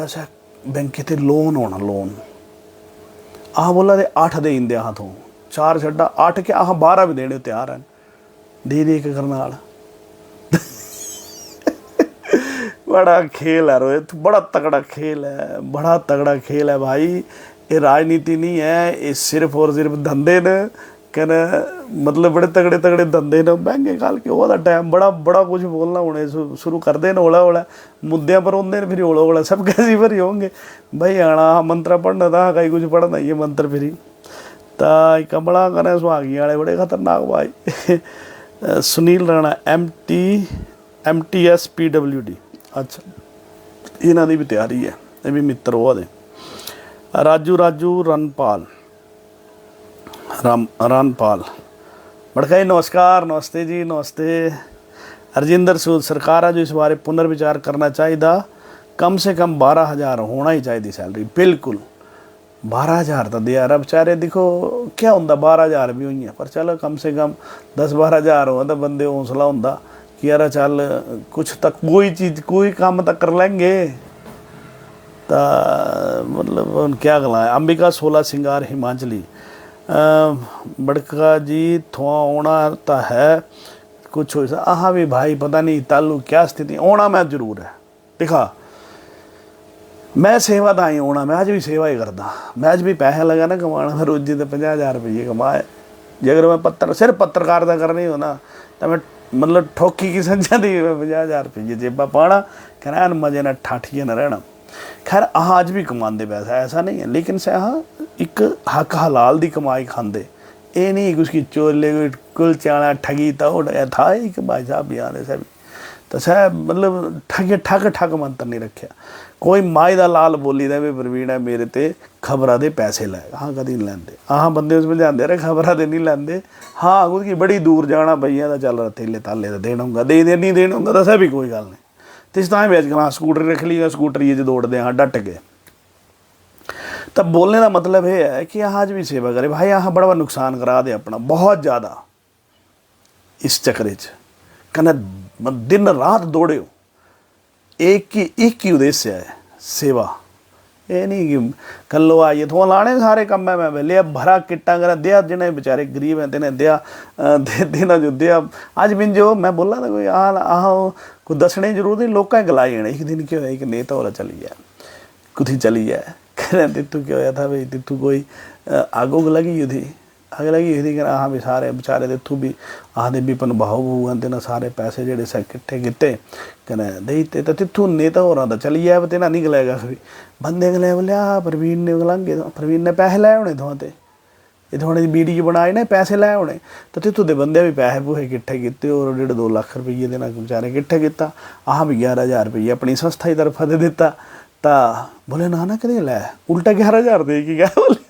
बैंक से लोन होना, लोन आह बोला दे 8 दे इंदे, आह तो 4 छड्डा 8 के आह 12 भी देने तैयार हैं, दे के करनाल। बड़ा खेल है रोहित, बड़ा तगड़ा खेल है, बड़ा तगड़ा खेल है भाई। ये राजनीति नहीं है, ये सिर्फ और सिर्फ धंधे न, कहना मतलब बड़े तगड़े तगड़े धंधे न। महंगे खाल के वह टाइम बड़ा बड़ा कुछ बोलना होने शुरू कर देन, ओला ओला मुद्दे पर होंगे, फिर ओला ओला सब कैसे भरी होंगे भाई, आना मंत्र पढ़ना था कहीं कुछ पढ़ना ये मंत्र फिरी तो कमला करें सुहागी वाले बड़े खतरनाक भाई। सुनील राणा MTS PWD, अच्छा इन्हों की भी तैयारी है, ये भी मित्र वो दे। राजू रनपाल बड़काई नमस्कार, नमस्ते जी नमस्ते। हरजिंदर सूद सरकार जो इस बारे पुनर्विचार करना चाहिए, कम से कम 12,000 होना ही चाहिए सैलरी, बिल्कुल 12,000 तो दिया रहा बेचारे, देखो क्या होंगे 12,000 भी हुई है, पर चलो कम से कम 10-12,000 हो तो बंदे हौसला होंगे कि यार चल कुछ तक कोई चीज़ कोई काम तक कर लेंगे, तो मतलब क्या गला है। अंबिका 16 सिंगार हिमाचली बड़का जी थोड़ा होना तो है कुछ हो, आह भी भाई पता नहीं तालू क्या स्थिति होना, मैं जरूर है दिखा मैं सेवा तो आई होना, मैं अज भी सेवा ही करता, मैं अज भी पैसे लगा ना कमाना, मैं रोजी तो 50,000 रुपये कमाए, जे अगर मैं सिर्फ पत्रकार का करनी हो ना तो मैं मतलब ठोकी की संख्या दी 50,000 रुपये जेबा पाना, कहना मजे न ठाठिए न रहना। खैर आज भी कमाते पैसा ऐसा नहीं है, लेकिन से हाँ एक हक हलाल की कमाई खाते, ये नहीं उसकी चोले कोई कुलचाना ठगी तो था एक भाई साहब भी आने से भी तो सह मतलब ठग मंत्र नहीं रखा। कोई माई का लाल बोली दे भी प्रवीण है मेरे ते खबरां दे पैसे लै, हाँ कभी नहीं लैंदे, हाँ बंदे उसमें जाते रहे खबरां दे नहीं लैंदे, हाँ उसकी बड़ी दूर जाना भैया तो चल रहे थेले ताले तो देना होगा, दे नहीं देना होगा तो सह भी कोई गल नहीं, तो इस भी अजकल हाँ स्कूटरी रख ली, स्कूटरी दौड़ते हाँ डट के। तो बोलने का मतलब ये है कि अज भी सेवा करे भाई, अह बड़ा नुकसान करा दे अपना बहुत ज़्यादा इस चक्कर कन्नै दिन रात दौड़ो, एक ही उद्देश्य है सेवा। ये नहीं कि कल्लो आइए थोड़ा लाने सारे कम है मैं लिया भरा किट्टा करा दिया, जिन्हें बेचारे गरीब हैं तिन्हें दिया देना जो दिया। अज बिन जो मैं बोला था कोई आह कोई दसने जरूरत नहीं, लोगों गलाई जाने। एक दिन क्यों है एक नेता वाला चली जाए कुछ चली जाए कह तिथू क्या होया था भाई, तिथू कोई आग उग लगी थी, आग लगी हुई थी कहना हाँ भी सारे बेचारे तिथू भी आखते विपन भाऊ भूआ तेना सारे पैसे जेडे स किट्ठे किते कहना दे तो तिथू नेता हो रहा चली जाए तेना निकलेगा फिर बंदे गले बोले प्रवीण ने गलांगे प्रवीण ने पैसे लै होने थोड़े ये थोड़ी वीडियो बनाए ने पैसे लै होने, तो तिथू के बंदे भी पैसे पूहे किट्ठे किते और 1.5-2 लाख रुपये देना बेचारे किट्ठे किया। आह भी 11,000 रुपये अपनी संस्था की तरफा दे दिता। तो बोले ना ना कदे लै उल्टा 11,000 दे के गया बोले।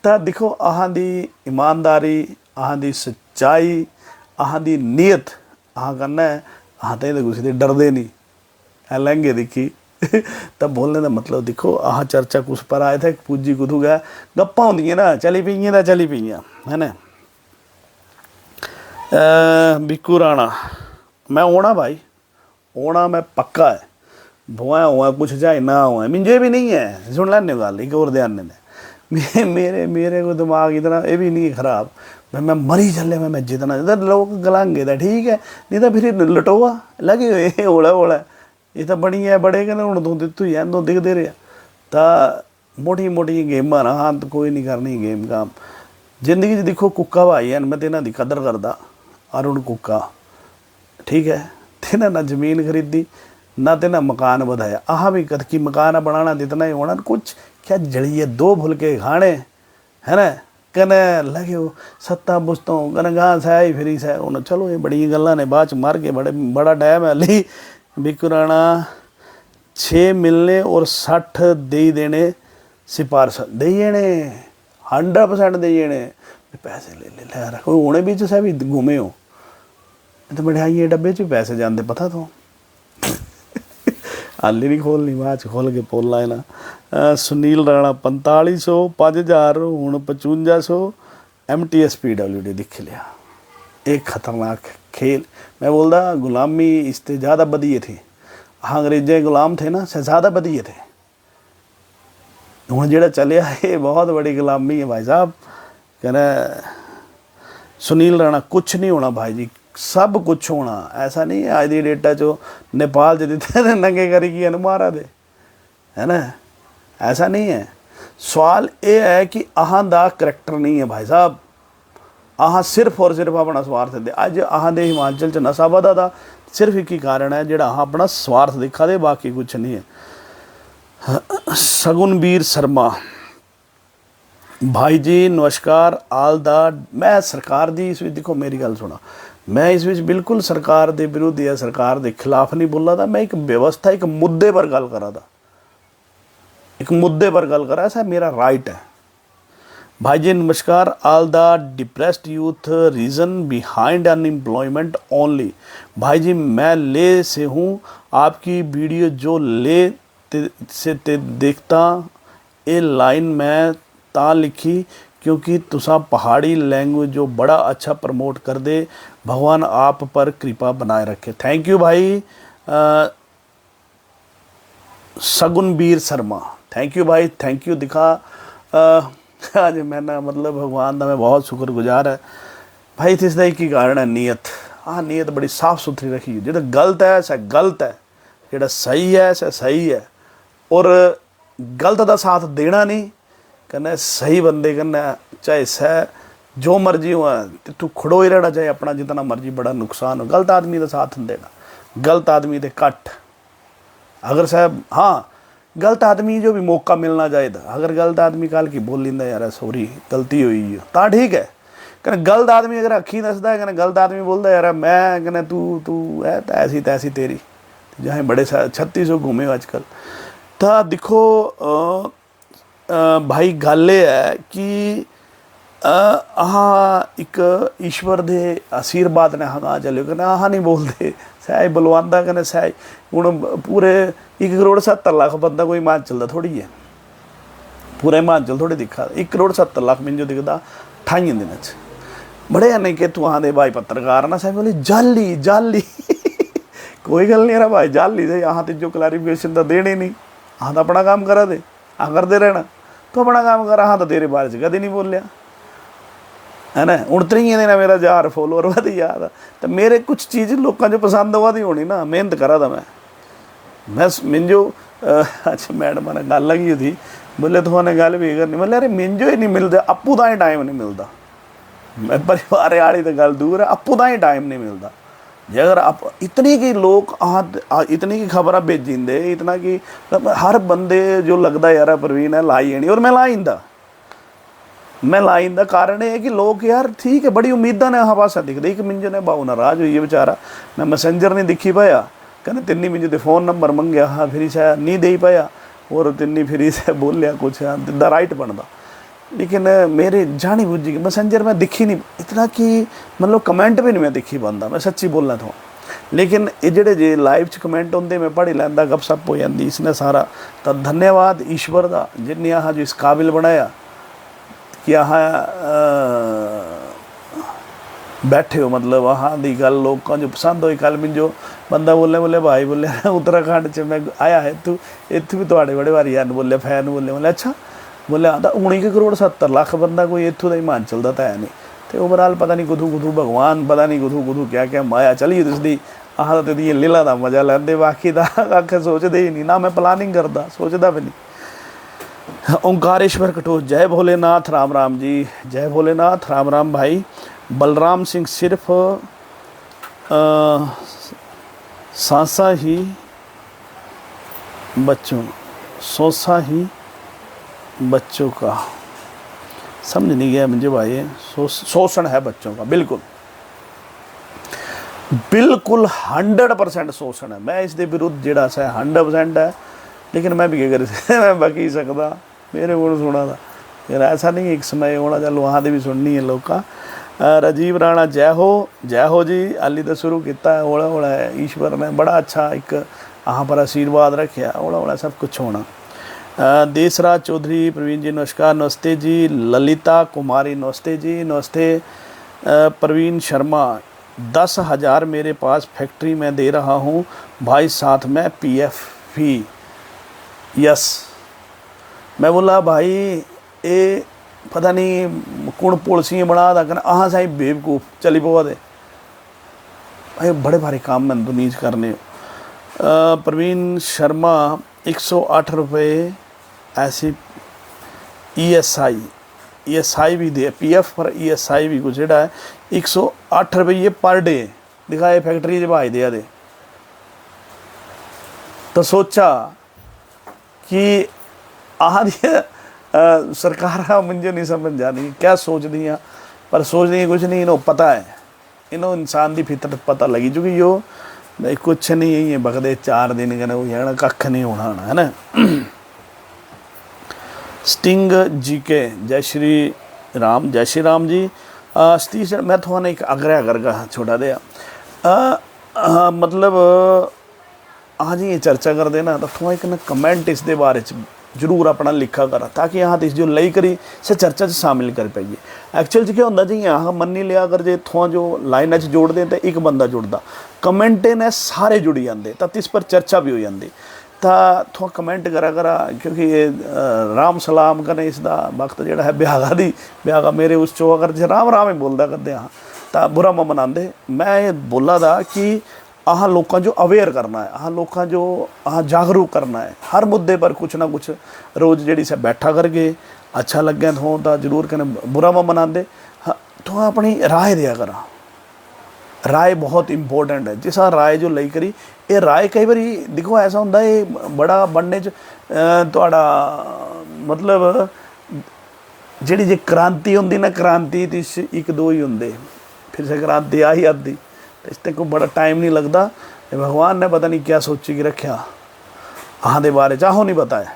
तो देखो आह दी ईमानदारी, आह दी सच्चाई, आह दी नीयत आह करना है, आह तो किसी से डरते नहीं है लहंगे दिखी। तो बोलने का मतलब देखो आह चर्चा कुछ पर आए थे पूजी कुथू गया गप्पा होंदियां ना चली पईयां तो चली पईयां है ना। बिक्कू राणा मैं ओना भाई, ओना मैं पक्का है, भुआ हुआ कुछ चाहे ना हुआ मिंजे भी नहीं है। सुन लैने गल एक और ध्यान ने मेरे को दिमाग इतना ये भी नहीं खराब मैं मरी चले मैं जितना इधर लोग गलांगे तो ठीक है, नहीं तो फिर लटोआ लगे हुए ओला ओला ये तो बनी है बड़े कहते हूँ तू दित्तू ही तू दिखते रहे। तो मोटी मोटी गेमां ना हाँ तो कोई नहीं करनी गेम काम जिंदगी देखो। कुक्का भाई है मैं तो इन्हों की कदर करता, अरुण कुक्का ठीक है, तिन्हें ना जमीन खरीदी ना तो ना मकान बढ़ाया। आह भी कदकी मकान बनाना जितना ही होना कुछ क्या जलिए 2 फुलके खाने है ना कने लगे हो सत्ता बुस्तों कने गां सह फिरी सह हूँ। चलो ये बड़ी गल्लां ने बाद च मार के बड़ा टाइम है हली। बिक्कू राणा 6 मिलने और 60 दे देने सिफारिश दे जाने 100% दे जाने पैसे ले रखो होने बीच सह भी घूमे हो तो मिठाइयाँ डब्बे च पैसे जाते पता तो हाली नहीं खोलनी बाद च खोल के पोल लेना। सुनील राणा 4500 5000 हूँ 5500 MTS PWD दिख लिया। एक खतरनाक खेल मैं बोलता गुलामी इससे ज़्यादा बदिए थे। हाँ अंग्रेजे गुलाम थे ना ज़्यादा बदिए थे। हूँ जो चलिया ये बहुत बड़ी गुलामी है भाई साहब। कहना सुनील राणा कुछ नहीं होना भाई जी, सब कुछ होना ऐसा नहीं है। आज की डेटा चो नेपाल च दिते नंगे करी की मारा दे है ना, ऐसा नहीं है। सवाल ये है कि आह दा करैक्टर नहीं है भाई साहब, आह सिर्फ और सिर्फ अपना स्वार्थ दे। अज आह दे हिमाचल च नशा वधा दा सिर्फ एक ही कारण है जोड़ा आह अपना स्वार्थ दिखा दे, बाकी कुछ नहीं है। सगुनवीर शर्मा भाई जी नमस्कार आल दा मैं सरकार दी इस देखो मेरी गल सुना, मैं इस बिल्कुल सरकार के विरुद्ध या सरकार के खिलाफ नहीं बोला था। मैं एक व्यवस्था एक मुद्दे पर गल करा था, एक मुद्दे पर गल करा, ऐसा मेरा राइट है। भाई जी नमस्कार all the depressed youth reason behind unemployment only. भाई जी मैं ले से हूँ, आपकी वीडियो जो ले से देखता ये लाइन मैं ता लिखी क्योंकि तुसा पहाड़ी लैंग्वेज जो बड़ा अच्छा प्रमोट कर दे, भगवान आप पर कृपा बनाए रखे। थैंक यू भाई सगुनवीर शर्मा, थैंक यू भाई, थैंक यू। दिखा आज मैं ना मतलब भगवान का मैं बहुत शुक्रगुजार है भाई। इसका एक ही कारण है नीयत। हाँ नीयत बड़ी साफ सुथरी रखी, जो गलत है सह गलत है, जो सही है सह सही है, और गलत का साथ देना नहीं कहना सही बंदे कन्नै चाहे सह जो मर्जी हुआ तू खड़ो ही रहना, चाहे अपना जितना मर्जी बड़ा नुकसान हो, गलत आदमी का साथ नहीं देना, गलत आदमी के कट। अगर साहब हाँ गलत आदमी जो भी मौका मिलना चाहिए, अगर गलत आदमी कल की बोल लेंदा यार सॉरी गलती हुई है तो ठीक है। कहना गलत आदमी अगर अखी दसदा है, कहना गलत आदमी बोलता यार मैं कहना तू है तैसी तैसी तेरी, जहाँ बड़े 3600 घूमे अजकल। तो देखो भाई गल ये है कि आह एक ईश्वर दे आशीर्वाद ने हाँ चलो कहना आह नहीं बोलते सहज बुलवांदा कहने सहज हुण पूरे 1 करोड़ 70 लाख बंदा कोई हिमाचल का थोड़ी है, पूरा हिमाचल थोड़ी दिखा 1 करोड़ 70 लाख मिंजो दिखता 28 दिन च। बड़े नहीं कि तू आंदे भाई पत्रकार ना साहब बोली जाली जाली कोई गल नहीं रहा भाई जाली से यहाँ तो जो क्लैरिफिकेशन तो देने नहीं, हाँ तो अपना काम करा दे, हाँ करते रहना तो अपना काम करा, हाँ तो तेरे बारे च कभी नहीं बोलिया है ना। हूँ 3 दिन मेरा 1000 फॉलोअर वधी याद तो मेरे कुछ चीज़ लोगों जो पसंद वधी होनी ना, मेहनत करा था मैं मिंजो अच्छा मैडम ने गल लगी थी बोले थोड़े गल भी करनी, मतलब अरे मिंजो ही नहीं मिलता, अप्पू का ही टाइम नहीं मिलता, मैं परिवार वाली तो गल दूर है, अप्पू का ही टाइम नहीं मिलता। जे अगर आप इतनी की लोग इतनी की खबर भेजिंदे इतना कि हर बंदे जो लगता यार प्रवीण है लाई जानी, और मैं लाई कारण है कि लोग यार ठीक है बड़ी उम्मीदा ने हाँ पासा दिखते। एक मिंजो ने बाऊ नाराज हुई है बेचारा, मैं मैसेंजर नहीं दिखी पाया, कहने तिन्नी मिंजो तो फोन नंबर मंगया, हाँ फिर शायद नहीं दे पाया, और तिन्नी फिर से बोलिया कुछ द राइट बनता। लेकिन मेरे जानी बुझी कि मैसेंजर मैं दिखी नहीं इतना कि मतलब कमेंट भी नहीं मैं दिखी पाता, मैं सच्ची बोलना था। लेकिन ये जेडे जे लाइव च कमेंट होंगे मैं पढ़ी लैंदा, गपशप हो जाती, इसने सारा तो धन्यवाद ईश्वर का जिन्हें यहाँ जो इस काबिल बनाया कि यहाँ बैठे हो, मतलब वहाँ की गल लोगों जो पसंद हुई। कल मिंजो बंदा बोले भाई बोले उत्तराखंड च मैं आया है इतू भी थोड़े बड़े बारी यार बोले फैन बोले अच्छा बोले आता 19 करोड़ 70 लाख बंदा कोई इतों का हिमाचल का तो है नहीं। तो ओवरऑल पता नहीं कुथू कुथू भगवान पता नहीं कुथू कुथू क्या क्या माया चली दिसदी, आह तो लीला का मजा लैंदे, बाकी का कख सोचते ही नहीं ना, मैं प्लानिंग करता सोचता भी नहीं। ओंकारेश्वर कटोच जय भोलेनाथ, राम राम जी, जय भोलेनाथ, राम राम भाई। बलराम सिंह सिर्फ सांसा ही बच्चों सोसा ही बच्चों का, समझ नहीं गया मुझे भाई, शोषण है बच्चों का, बिल्कुल बिल्कुल 100% शोषण है। मैं इसके विरुद्ध जोड़ा सा 100% है, लेकिन मैं भी क्या कर मैं बाकी सकता, मेरे को सुना था यार, ऐसा नहीं एक समय होना चलो वहाँ भी सुननी है लोग का। राजीव राणा जय हो जी, हाली तो शुरू किया है, हौला हौला है, ईश्वर ने बड़ा अच्छा एक यहाँ पर आशीर्वाद रखे, हौला हौला सब कुछ होना। देसराज चौधरी प्रवीण जी नमस्कार, नमस्ते जी। ललिता कुमारी नमस्ते जी, नमस्ते। प्रवीण शर्मा 10,000 मेरे पास फैक्ट्री में दे रहा हूँ भाई, साथ में PF भी। यस मैं बोला भाई ये पता नहीं कौन पॉलिसी बना दा, आह साई बेवकूफ़ चली पवा दे भाई, बड़े भारी काम मैं दुनिया करने। प्रवीण शर्मा 108 रुपये ऐसी ESI भी दे, PF पर ESI भी कुछ जोड़ा है 108 रुपये पर डे दिखाए फैक्ट्री च भाई दिया दे। तो सोचा कि आह सरकार मुझे नहीं समझ जानी क्या सोच दी, पर सोच दी कुछ नहीं, इन्हों पता है, इन्हों इंसान की फितरत पता लगी चुकी जो नहीं कुछ नहीं है, बकदे 4 दिन कहने वो जाना कख नहीं होना है ना। स्टिंग GK जय श्री राम जी। सतीश मैं थोड़ा एक आग्रह करगा छोटा दिया, मतलब आज ये चर्चा कर देना तो थोड़ा एक ना कमेंट इस दे बारे जरूर अपना लिखा करा, ताकि यहाँ तो जो लई करी से चर्चा शामिल कर पाइए। एक्चुअल क्या होंगे जी यहाँ मनी लिया अगर जे थोड़ा जो लाइन जोड़ दें तो एक बंदा जुड़ता, कमेंट ने सारे जुड़ी जाते तो इस पर चर्चा भी हो जाती। तो थोड़ा कमेंट करा क्योंकि ये राम सलाम कने इसका वक्त जोड़ा है ब्यागा मेरे उस चो अगर जे राम राम ही बोलता करते हाँ तो बुरा मैं मनाते। मैं ये बोला था कि आह लोगों जो अवेयर करना है, आह लोगों जो जागरूक करना है, हर मुद्दे पर कुछ ना कुछ रोज़ जी से बैठा करके अच्छा लगे तो जरूर कहने बुरा मैं मनाते। हाँ तो अपनी राय दिया करा, राय बहुत इंपॉर्टेंट है। जिस राय जो लई करी ये राय कई बार देखो ऐसा होंगे ये बड़ा बनने थोड़ा मतलब जी जो क्रांति होंगी ना, क्रांति तो 1-2 ही होंगे, फिर से क्रांति आ ही आती, इससे कोई बड़ा टाइम नहीं लगता। भगवान ने पता नहीं क्या सोची कि रखा अहाँ दे बारे चाहो नहीं पता है,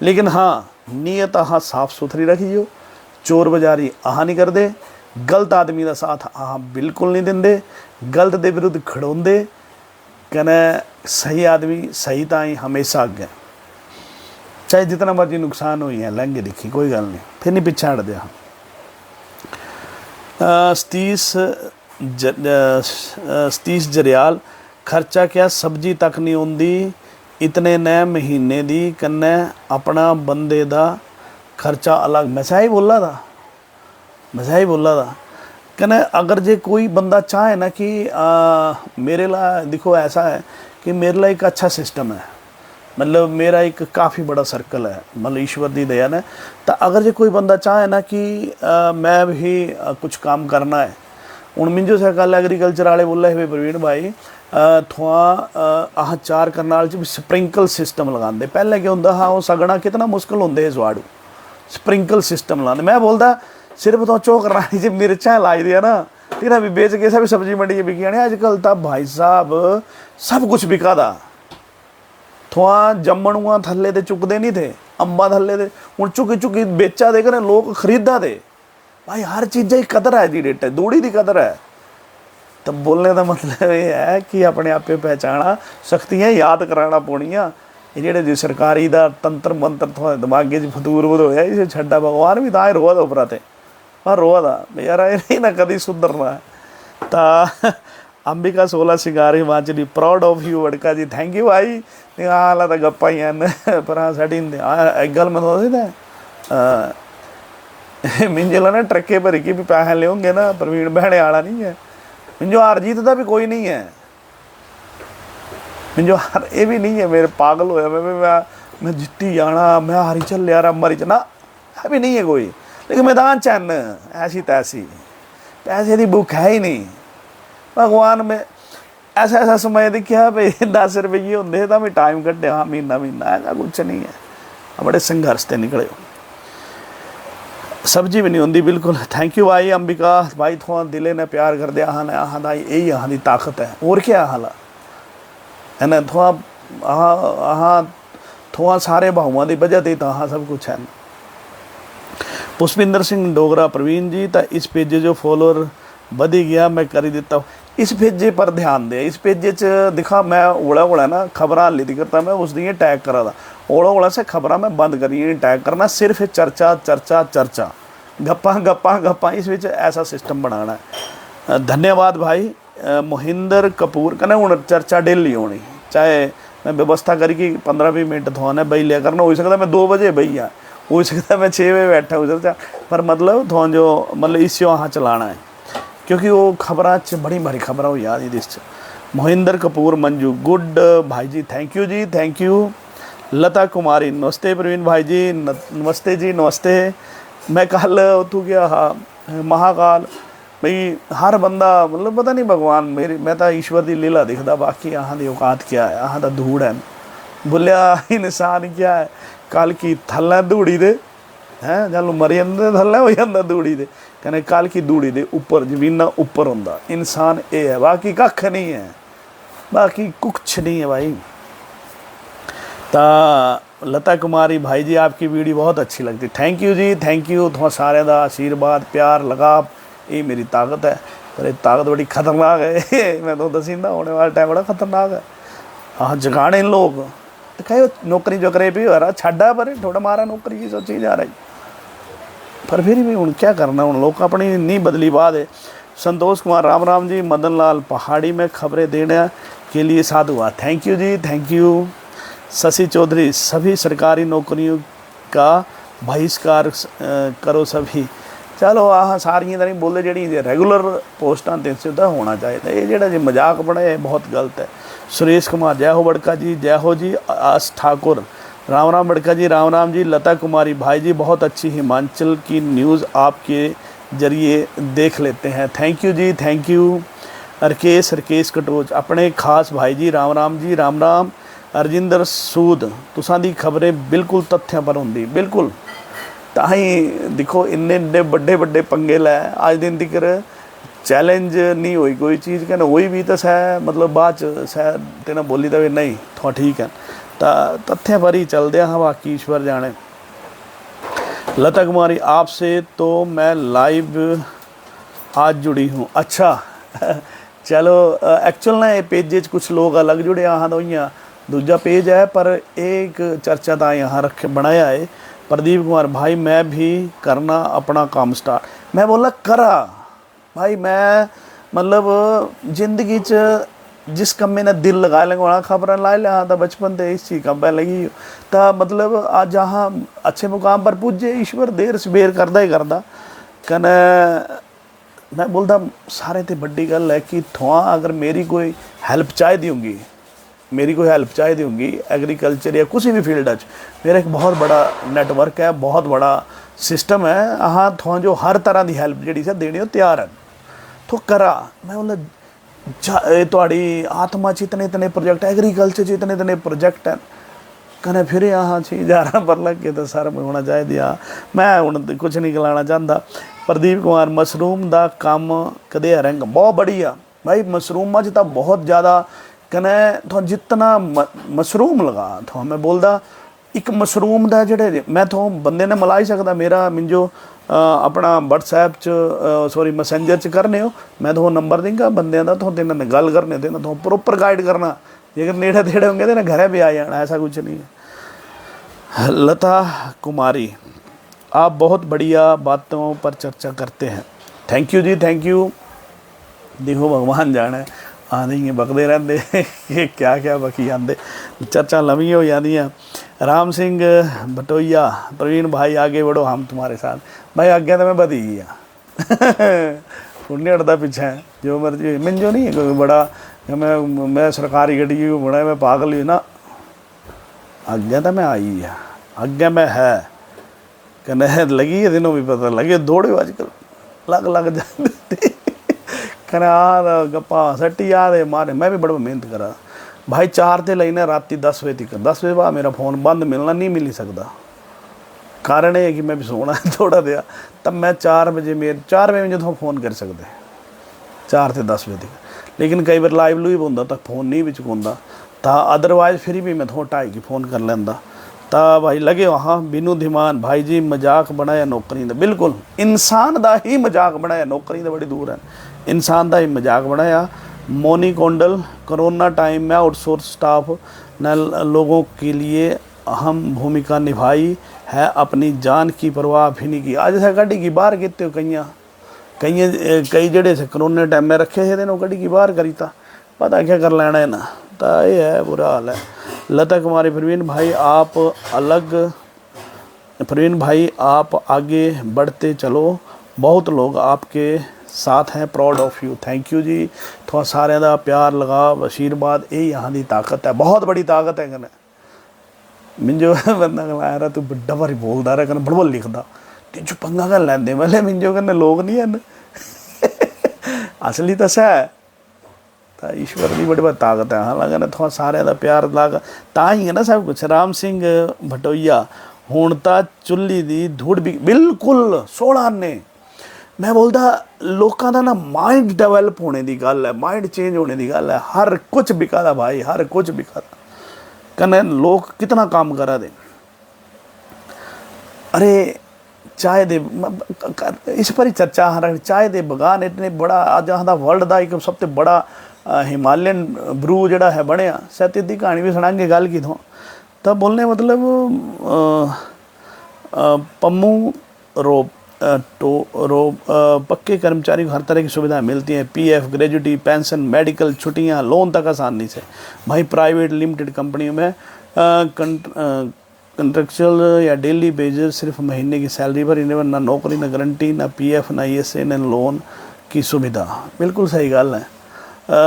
लेकिन हाँ नीयत अहाँ साफ सुथरी रखियो, चोर बाजारी आह नहीं कर दे, गलत आदमी का साथ आह बिल्कुल नहीं देंगे, गलत के विरुद्ध खड़ोंदे कहना सही आदमी सही ताई हमेशा अगे, चाहे जितना मर्जी नुकसान हुई है लहंगे दिखी कोई गल नहीं, फिर नहीं पिछा हटते हाँ। सतीश जरियाल, खर्चा क्या सब्जी तक नहीं आती, इतने न महीने दी कन्नै अपना बंदे दा खर्चा अलग। मैं सही बोला था, मैं सही बोला था। कहना अगर जे कोई बंदा चाहे ना कि मेरे ला देखो ऐसा है कि मेरे ला एक अच्छा सिस्टम है, मतलब मेरा एक काफ़ी बड़ा सर्कल है, मतलब ईश्वर की दया ने। तो अगर जो कोई बंदा चाहे ना कि मैं भी कुछ काम करना है, हूँ मिंजो से कल एग्रीकल्चर वाले बोले हुए प्रवीण भाई थोड़ा आह 4 करनाल च स्प्रिंकल सिस्टम लगाते। पहले क्या होंगे हाँ वो सगना कितना मुश्किल होंगे इस वाड़ू, स्प्रिंकल सिस्टम लगाते। मैं बोलता सिर्फ तो चो करनाली च मिर्चा लाई दिया ना तेरा भी बेच के सब सब्जी मंडी बिकी जाने। अजकल तो भाई साहब सब कुछ बिका दा, थोड़ा जम्मणुआ थल्ले ते चुकते नहीं थे, अंबा थल्ले ते हूँ चुकी चुकी बेचा दे करें लोग खरीदा दे। भाई हर चीज़ की कदर है जी, डेट है दूड़ी की कदर है। तो बोलने का मतलब ये है कि अपने आपे पहचाना, शक्तियाँ याद कराना पौनियाँ। ये जेडे जी सरकारी दा तंत्र मंत्र थोड़ा दिमागे च फतूर बुद होया, इसे छड्डा भगवान भी तां रोआ दा उपरा ते पर रोआ दा यार ये ना कभी सुधरना है। तो अंबिका 16 सिंगार हिमाचली, प्राउड ऑफ यू वड़का जी, थैंक यू भाई। हाल तो गप्पा ही हैं पर हाँ साड़ी एक गल मैं दस मिंजे ना ट्रके भरी की भी पैसे लियोगे ना, प्रवीण बहने वाला नहीं है। मिंजो हार जीत का भी कोई नहीं है, मिंजो हार ये भी नहीं है मेरे पागल होया मैं जित्ती जाना, मैं हारी चल यार मरी चना है भी नहीं है कोई। लेकिन मैदान चैन ऐसी तैसी, पैसे की भुख है ही नहीं। भगवान में ऐसा ऐसा समय दिखा भाई 10 रुपये होंगे तो भी टाइम कट्या, हाँ महीना महीना ऐसा कुछ नहीं है। बड़े संघर्ष से निकले, सब्जी भी नहीं होंगी बिल्कुल। थैंक यू भाई अंबिका भाई, थोड़ा दिले ने प्यार कर दिया हाँ आहाँ दा यही आहाँ की ताकत है, और क्या हाल है ना। थोड़ा आहाँ थोड़ा सारे भावों की वजह से तो हाँ सब कुछ है। पुष्पिंदर सिंह डोगरा, प्रवीण जी तो इस पेजे जो फॉलोअर बढ़ी गया मैं कर ही देता हूँ। इस पेजे पर ध्यान दे, इस पेजे च दिखा मैं ओला ओला ना खबर हाली दी करता, मैं उस दी टैग करा था ओला ओला से खबर मैं बंद करी टैग करना, सिर्फ चर्चा चर्चा चर्चा गप्पा गप्पा गप्पा, इस विच ऐसा सिस्टम बनाना है। धन्यवाद भाई। मोहिंदर कपूर कहना हूँ चर्चा डेली होनी, चाहे मैं व्यवस्था करी कि 15-20 मिनट थोड़ा बही लिया करना, हो सकता मैं 2 बजे बही हाँ, हो सकता मैं 6 बजे बैठा हो सकता, पर मतलब थोड़ा जो मतलब इस वहाँ चलाना है क्योंकि वो खबर बड़ी भारी खबर हो याद इस। मोहिंदर कपूर मंजू गुड भाई जी, thank you ji thank you. Lata Kumari नमस्ते प्रवीण भाई जी, नमस्ते जी नमस्ते। मैं कल उतू गया हाँ महाकाल भाई, हर बंदा मतलब पता नहीं भगवान मेरी, मैं तो ईश्वर की लीला दिखता, बाकी अहाँ की औकात क्या है, अहाँ का धूड़ है बोलिया इंसान क्या है। कल की थल्ला धूड़ी दे हैं चलो मरी जाते थल्ला हो जाता धूड़ी दे, कहने कल की धूड़ी दे उपर जमीना उपर होंदा इंसान ये है, बाकी कख नहीं है, बाकी कुछ नहीं है भाई। तो लता कुमारी भाई जी आपकी वीडियो बहुत अच्छी लगती, thank you ji thank you. थोड़ा सारे का आशीर्वाद प्यार लगाव ये मेरी ताकत है, पर ये ताकत बड़ी खतरनाक है मैं तो दसींदा होने वाला टाइम बड़ा खतरनाक है। हाँ जगाने लोग तो कहो नौकरी जो करे भी हो रहा छाड़ा पर थोड़ा मारा नौकरी की सोची जा रही, पर फिर भी हूँ क्या करना, हूँ लोग अपनी नहीं बदली बात है। संतोष कुमार राम राम जी, मदन लाल पहाड़ी में खबरें देने के लिए साधुवाद, thank you ji thank you. Shashi Chaudhary सभी सरकारी नौकरियों का बहिष्कार करो सभी, चलो आह सारियां नहीं बोले जी रेगूलर पोस्टां 310 होना चाहिए, ये जो जी मजाक बड़ा है बहुत गलत है। सुरेश कुमार जय हो बड़का जी, जय हो जी। आस ठाकुर राम राम बड़का जी, राम राम जी। लता कुमारी भाई जी बहुत अच्छी हिमाचल की न्यूज़ आपके ज़रिए देख लेते हैं, thank you ji thank you. Rakesh Katoch अपने खास भाई जी, राम राम जी राम राम। अरजिंदर सूद तुसां दी खबरें बिल्कुल तथ्यां पर होंदी, बिल्कुल ताही देखो इन्ने इन्ने बड़े बड़े पंगे लै अज दिन तक चैलेंज नहीं हुई कोई चीज़, कहना हुई भी तो सह मतलब बाद सह तेना बोली तो नहीं थोड़ा ठीक है, तो तथ्य पर ही चलते हाँ, बाकी ईश्वर जाने। लता कुमारी आपसे तो मैं लाइव आज जुड़ी हूँ, अच्छा चलो एक्चुअल ना ये पेजे कुछ लोग अलग जुड़े हाँ तो दूजा पेज है, पर एक चर्चा था यहाँ रख बनाया है प्रदीप कुमार भाई, मैं भी करना अपना काम स्टार्ट। मैं बोला करा भाई, मैं मतलब जिंदगी च जिस काम में ना दिल लगा लेंगे खबर ला लिया तो बचपन से इस चीज़ काम लगी तो मतलब आज जहाँ अच्छे मुकाम पर पूजे ईश्वर देर सबेर करदा ही करदा। कने मैं बोलता सारे तो बड़ी गल है कि थोड़ा अगर मेरी कोई हेल्प चाहिए होंगी, मेरी कोई हेल्प चाहिए होंगी एग्रीकल्चर या किसी भी फील्ड मेरा एक बहुत बड़ा नेटवर्क है, बहुत बड़ा सिस्टम है। हाँ थोड़ा जो हर तरह की हेल्प जी से देनी हो तैयार है तो करा। मैं बोला थोड़ी आत्मा च इतने इतने प्रोजेक्ट, एग्रीकल्चर च इतने इतने प्रोजेक्ट हैं कने फिर यहाँ 6000 पर लग के तो सर होना चाहिए। हाँ मैं हूँ कुछ नहीं गलाना चाहता। प्रदीप कुमार मशरूम का काम कदे रंग बहुत बढ़िया भाई, मशरूम च तो बहुत ज़्यादा कने तो जितना मशरूम लगा तो मैं बोलता एक मशरूम का जोड़े मैं तो बंदे ने मिला ही सकता, मेरा मिंजो अपना वट्सएप सॉरी मैसेंजर च करने हो, मैं तो नंबर देंगा बंदे का तो इन्होंने गल करने देना तो प्रॉपर गाइड करना, जेकर नेड़े तेड़े होंगे तो ना घरे भी आ जाना, ऐसा कुछ नहीं है। लता कुमारी आप बहुत बढ़िया बातों पर चर्चा करते हैं, thank you ji thank you. देखो भगवान जाने आने बकते रहते क्या क्या बकी आते, चर्चा लम्बी हो जाती। राम सिंह भटोइया प्रवीण भाई आगे बढ़ो हम तुम्हारे साथ। भाई आगे तो मैं बधी गया नहीं हटता पीछे जो मर्जी मिंजो नहीं है कोई बड़ा मैं सरकारी गड्डी बड़ा मैं पागल ही ना, अगे तो मैं आई है अगे मैं है कने लगी है दिनों भी पता लगे दौड़े आजकल लग जाते कने आ गप्पा सट्टी आ दे मारे। मैं भी बड़ा मेहनत करा भाई 4 ते लेना राती 10 बजे तक, 10 बजे बाद मेरा फ़ोन बंद मिलना नहीं मिल सकता, कारण ये है कि मैं भी सोना थोड़ा दिया तब मैं 4 बजे मेरे 4 बजे मुझे फ़ोन कर सकते 4 से 10 बजे तक, लेकिन कई बार लाइव लूइव होंदा तो फ़ोन नहीं भी चुकांदा था, अदरवाइज फिर भी मैं थोड़ा 2:30 की फ़ोन कर लेंदा ता भाई लगे वहाँ। बिनू धीमान भाई जी मजाक बनाया नौकरी का, बिल्कुल इंसान का ही मजाक बनाया, नौकरी तो बड़ी दूर है, इंसान का ही मजाक बनाया। मोनी कोंडल कोरोना टाइम में आउटसोर्स स्टाफ ने लोगों के लिए अहम भूमिका निभाई है, अपनी जान की परवाह भी नहीं की। आज से गाड़ी की बाहर कहते हो कई जड़े से कोरोना टाइम में रखे थे तेनों गाड़ी की बाहर करी था, पता क्या कर लेना है ना, तो ये है बुरा हाल है। लता कुमारी प्रवीण भाई आप आगे बढ़ते चलो, बहुत लोग आपके साथ हैं, proud of you. Thank you जी, थोड़ा सारे का प्यार लगाव आशीर्वाद ये यहाँ की ताकत है, बहुत बड़ी ताकत है। कने मिंजो बंदा गलाया रहा तू बड़ा भारी बोलता रहा कने बड़बड़ लिखता तिजो पंगा कर लैंदे मतलब मिंजो कन्ने लोग नहीं हैं असली तो सह तो ईश्वर की बड़ी बड़ी ताकत है। हालांकि ना थोड़ा सारे का प्यार लाग ता ही है ना सब कुछ। राम सिंह भटोइया हुण तां चुल्ली दी धूड़ भी बिल्कुल 16 ने मैं बोलता लोगों का ना माइंड डेवलप होने की गल है, माइंड चेंज होने की गल है, हर कुछ बिका भाई, हर कुछ बिका कने लोग कितना काम करा दे। अरे चाय दे इस पर ही चर्चा हाँ चाय दे बगान इतने बड़ा आज यहाँ वर्ल्ड का एक सबसे बड़ा हिमालयन ब्रू जड़ा है बनया, शायद इतनी कहानी भी सुनाएंगे गल की थों तब बोलने मतलब पम्मू पक्के कर्मचारी को हर तरह की सुविधाएं मिलती हैं, पीएफ ग्रेजुटी पेंशन मेडिकल छुट्टियां लोन तक आसानी से। भाई प्राइवेट लिमिटेड कंपनियों में कंट्रेक्चुअल या डेली बेसिस सिर्फ महीने की सैलरी पर इन्हें ना नौकरी ना गारंटी ना पीएफ ना ईएसए ना लोन की सुविधा। बिल्कुल सही गल है,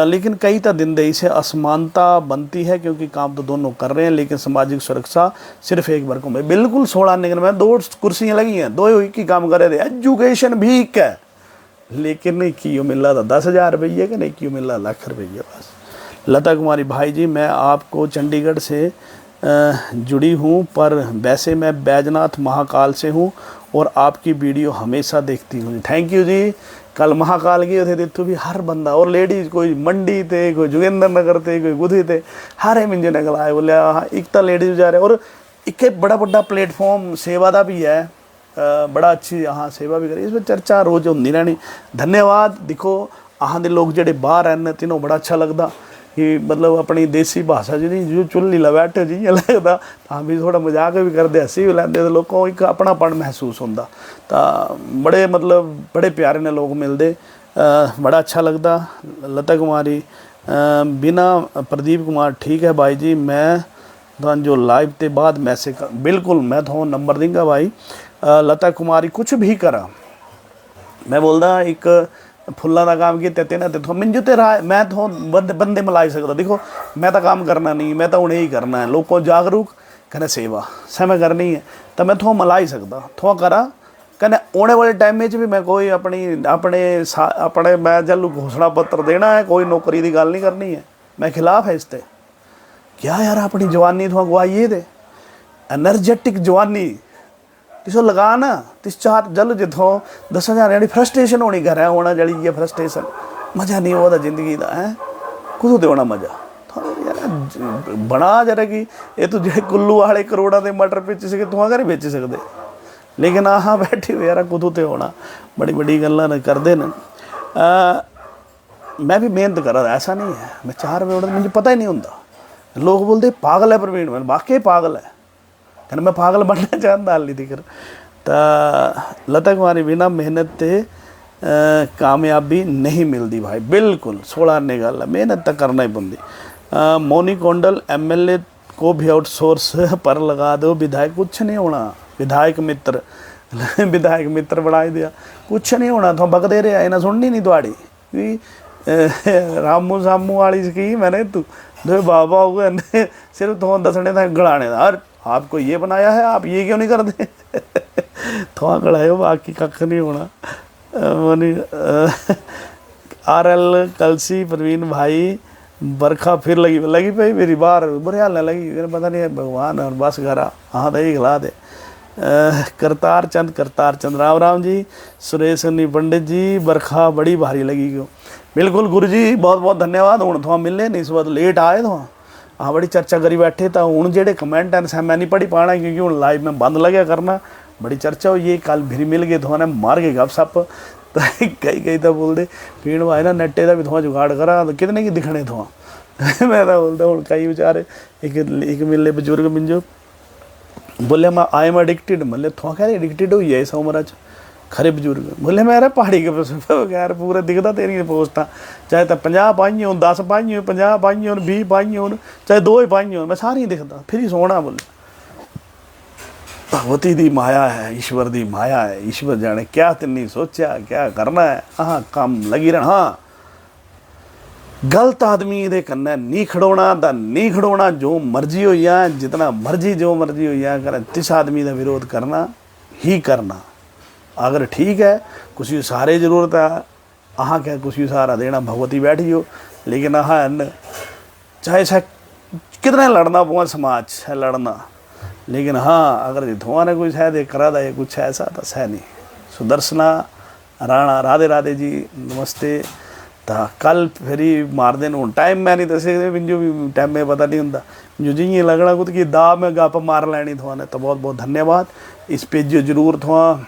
लेकिन कई तो दिन दे से असमानता बनती है क्योंकि काम तो दोनों कर रहे हैं लेकिन सामाजिक सुरक्षा सिर्फ एक वर्गों में। बिल्कुल 16 निगम में 2 कुर्सियाँ लगी हैं, 2 ही की काम कर रहे थे, एजुकेशन भी एक है लेकिन नहीं क्यों मिल रहा था 10,000 रुपये का, नहीं क्यों मिल रहा लाख रुपये बस। लता कुमारी भाई जी मैं आपको चंडीगढ़ से जुड़ी हूँ पर वैसे मैं बैजनाथ महाकाल से हूँ और आपकी वीडियो हमेशा देखती हूँ। थैंक यू जी। कल महाकाल गए थे तो भी हर बंदा और लेडीज़ कोई मंडी थे, कोई जोगिंदर नगर थे, कोई गुधी थे, हर मिंजे निकल आए बोले हाँ एक तो लेडीज़ जा रहे और एक बड़ा बड़ा प्लेटफॉर्म सेवा का भी है, बड़ा अच्छी यहाँ सेवा भी करी, इसमें चर्चा रोज़ होती रहनी। धन्यवाद। देखो आहां दे लोग जेडे बाहर रहने तिन्हों बड़ा अच्छा लगता कि मतलब अपनी देसी भाषा जी जो चुल्ली ला बैठे जी लगता, हाँ भी थोड़ा मजाक भी करते हसी भी लैंदे, तो लोगों को एक अपनापन महसूस होंदा। तो बड़े मतलब बड़े प्यारे ने लोग मिलते, बड़ा अच्छा लगता। लता कुमारी बिना प्रदीप कुमार ठीक है भाई जी, मैं तो जो लाइव ते बाद मैसेज कर, बिल्कुल मैं थोड़ा नंबर दूंगा भाई। लता कुमारी कुछ भी करा, मैं बोलदा एक फुल्लां का काम किया ते ना ते मिंजू ते राह मैं तो बंदे मिलाई सकता। देखो मैं तो काम करना नहीं, मैं तो हूँ यही करना है, लोगों को जागरूक कहना सेवा मैं करनी है, तो मैं थोड़ा मिलाई सकता थोड़ा करा कहने आने वाले टाइम में भी मैं कोई अपने मैं जल्लू घोषणा पत्र देना है, कोई नौकरी की गल नहीं करनी है, मैं खिलाफ है इसते। क्या यार अपनी जवानी थोड़ा गवाइए दे, एनर्जेटिक जवानी तिसो लगा ना, तिस चार जल जितों 10,000 जी फ्रस्ट्रेशन होनी घर है होना जड़ी ये फ्रस्ट्रेशन मज़ा नहीं होता जिंदगी का है, कुछ तो होना मज़ा यार बना जरा कि ये तो जो कुल्लू वाले करोड़ों के मटर बेच सके तुम घर बेच सकते, लेकिन हाँ बैठे हुए यार कुछ तो होना बड़ी बड़ी गल्लां करते हैं। मैं भी मेहनत करा, ऐसा नहीं है मैं 4 बजे उठा, मुझे पता ही नहीं होता। लोग बोलते पागल है प्रवीण, मैं वाकई पागल है, कहना मैं पागल बनना चाहता हाली दिक्र। तो लता कुमारी बिना मेहनत ते कामयाबी नहीं मिलती भाई, बिल्कुल 16 ने गल है, मेहनत तो करना ही पौंदी। मोनी कोंडल MLA को भी आउटसोर्स पर लगा दो, विधायक कुछ नहीं होना, विधायक मित्र विधायक मित्र बना दिया, कुछ नहीं होना, तो बकते रहे इन्हें सुननी नहीं थोड़ी रामू सामू वाली स्कीम है ना, तू दो बाबा हो गए सिर्फ तो दसने था गड़ाने का, और आपको ये बनाया है आप ये क्यों नहीं करते थोड़ा गड़ाओ बाकी कख नहीं होना। RL कलसी प्रवीण भाई बरखा फिर लगी भाई मेरी बाहर बुरे हाल न लगी, पता नहीं भगवान और बस घर हाँ दही खिला दे। करतार चंद राम जी, सुरेश सन्नी पंडित जी बरखा बड़ी भारी लगी क्यों, बिल्कुल गुरु जी बहुत बहुत धन्यवाद। हूँ थोड़ा मिले नहीं, इस बार लेट आए तो हाँ बड़ी चर्चा करी बैठे, तो हूँ जेडे कमेंट हैं मैं नहीं पढ़ी पाना क्योंकि हूँ लाइव में बंद लगे करना, बड़ी चर्चा हुई है, कल फिर मिल गए थोड़ा मार के गप सप तो कई तो बोलते पीण भाई ना नेटे का भी थोड़ा जुगाड़ करा, तो कितने की दिखने थोड़ा मैं तो बोलता हूँ कई बेचारे एक मिले बजुर्ग मिंजो बोले मैं आई एम एडिक्टेड, मतलब थोड़ा कह एडिक्टेड हुई है इस उम्र च खरे बजुर्ग, बोले मैं पहाड़ी के बगैर पूरे दिखता तेरी पोस्टा, चाहे तो 50 पाई हो 10 पाई हो 50 पाई हो 20 पाई हो चाहे 2 ही पाई हो, मैं सारी दिखता फिर ही सोना। बोले भगवती दी माया है, ईश्वर दी माया है, ईश्वर जाने क्या तिन्नी सोचा क्या करना है, हाँ काम लगी रहना। हाँ गलत आदमी ये कन्नै नहीं खड़ोना, दा नहीं खड़ोना, जो मर्जी हो या जितना मर्जी जो मर्जी हो या कर तिस आदमी का विरोध करना ही करना। अगर ठीक है कुछ सारे जरूरत है अहाँ क्या कुछ सहारा देना, भगवती बैठी हो, लेकिन अहाँ चाहे कितना लड़ना पुआ समाज है लड़ना, लेकिन हाँ अगर जितों ने कोई शायद करा था कुछ ऐसा तो सह नहीं। सुदर्शना राणा राधे राधे जी नमस्ते। तो कल फिर मार देन हूँ टाइम मैं नहीं दसे मिंजो भी टाइम में पता नहीं होंगे जो जी लगना कुछ कि दा में गप मार लैनी थोड़ा ने, तो बहुत बहुत धन्यवाद। इस पेज जरूर थोड़ा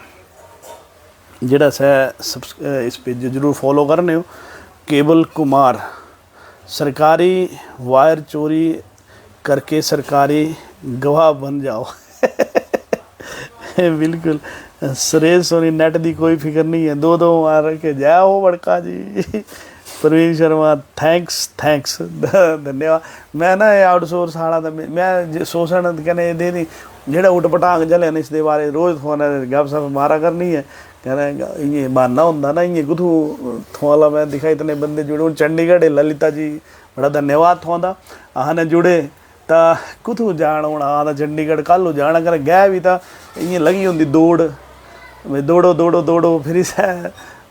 जेड़ा इस पेज जरूर फॉलो करने हो। केवल कुमार सरकारी वायर चोरी करके सरकारी गवाह बन जाओ बिल्कुल सुरेश सोनी नेट की कोई फिक्र नहीं है, 2-2 मार के जय हो बड़का जी प्रवीण शर्मा थैंक्स धन्यवाद। मैं ना आउटसोर्स वाला तो मैं शोषण कहने दे दी जेड़ा उठ पटांग चले न इसके बारे रोज़ फोन गप सप मारा करनी है, कहना ये मानना होंगे ना ये कुछ थोड़ा मैं दिखा इतने बंदे जुड़े हूँ चंडीगढ़ ललिता जी बड़ा धन्यवाद थोड़ा आह ने जुड़े तो कुछ जान होना आह चंडीगढ़ कल जाना कर गए भी तो इं लगी होंगी दौड़ दौड़ो फिर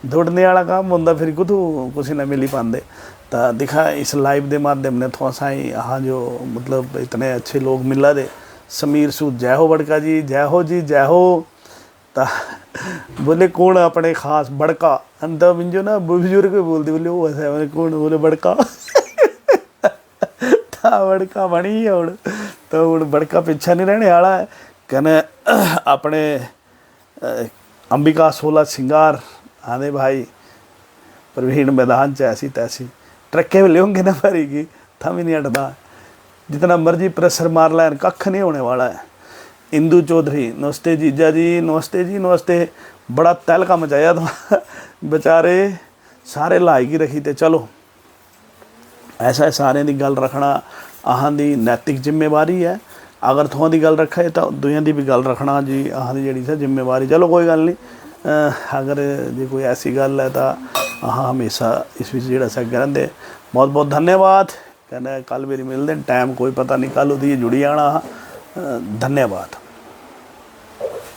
दौड़ने वाला काम होंगे फिर कुछ ना मिली पाते। तो दिखा इस लाइव के माध्यम ने थोड़ा सा ही हाँ जो मतलब इतने अच्छे लोग मिला दे। समीर सूद जय हो बड़का जी जय हो। तो बोले कौन अपने खास बड़का अंदर मिंजो ना बुजुर्ग बोलते बोले वो ऐसा बोले कौन बोले बड़का बड़का बनी है हूँ तो हूँ बड़का पीछा नहीं रहने वाला है। कहने अपने अंबिका 16 सिंगार आने भाई प्रवीण मैदान च ऐसी तैसी, ट्रके भी लियोंगे ना भरेगी थम ही नहीं हटता, जितना मर्जी प्रेशर मार लैन कख नहीं होने वाला है। इंदू चौधरी नमस्ते जीजा जी, नमस्ते जी नमस्ते। बड़ा तहलका मचाया तो बेचारे सारे लाई की रखी। तो चलो ऐसा सारे की गल रखना अहां दी नैतिक जिम्मेवारी है। अगर थों की गल रखे तो दुनिया की भी गल रखना जी अहां दी जिहड़ी सी जिम्मेवारी। चलो कोई गल नहीं, अगर जी कोई ऐसी गल है तो अहां हमेशा इस विच जिहड़ा सा अगे रहिंदे। बहुत बहुत धन्यवाद। कहना कल मेरी मिलते टाइम कोई पता नहीं, कल उहदी जुड़ी आना। धन्यवाद।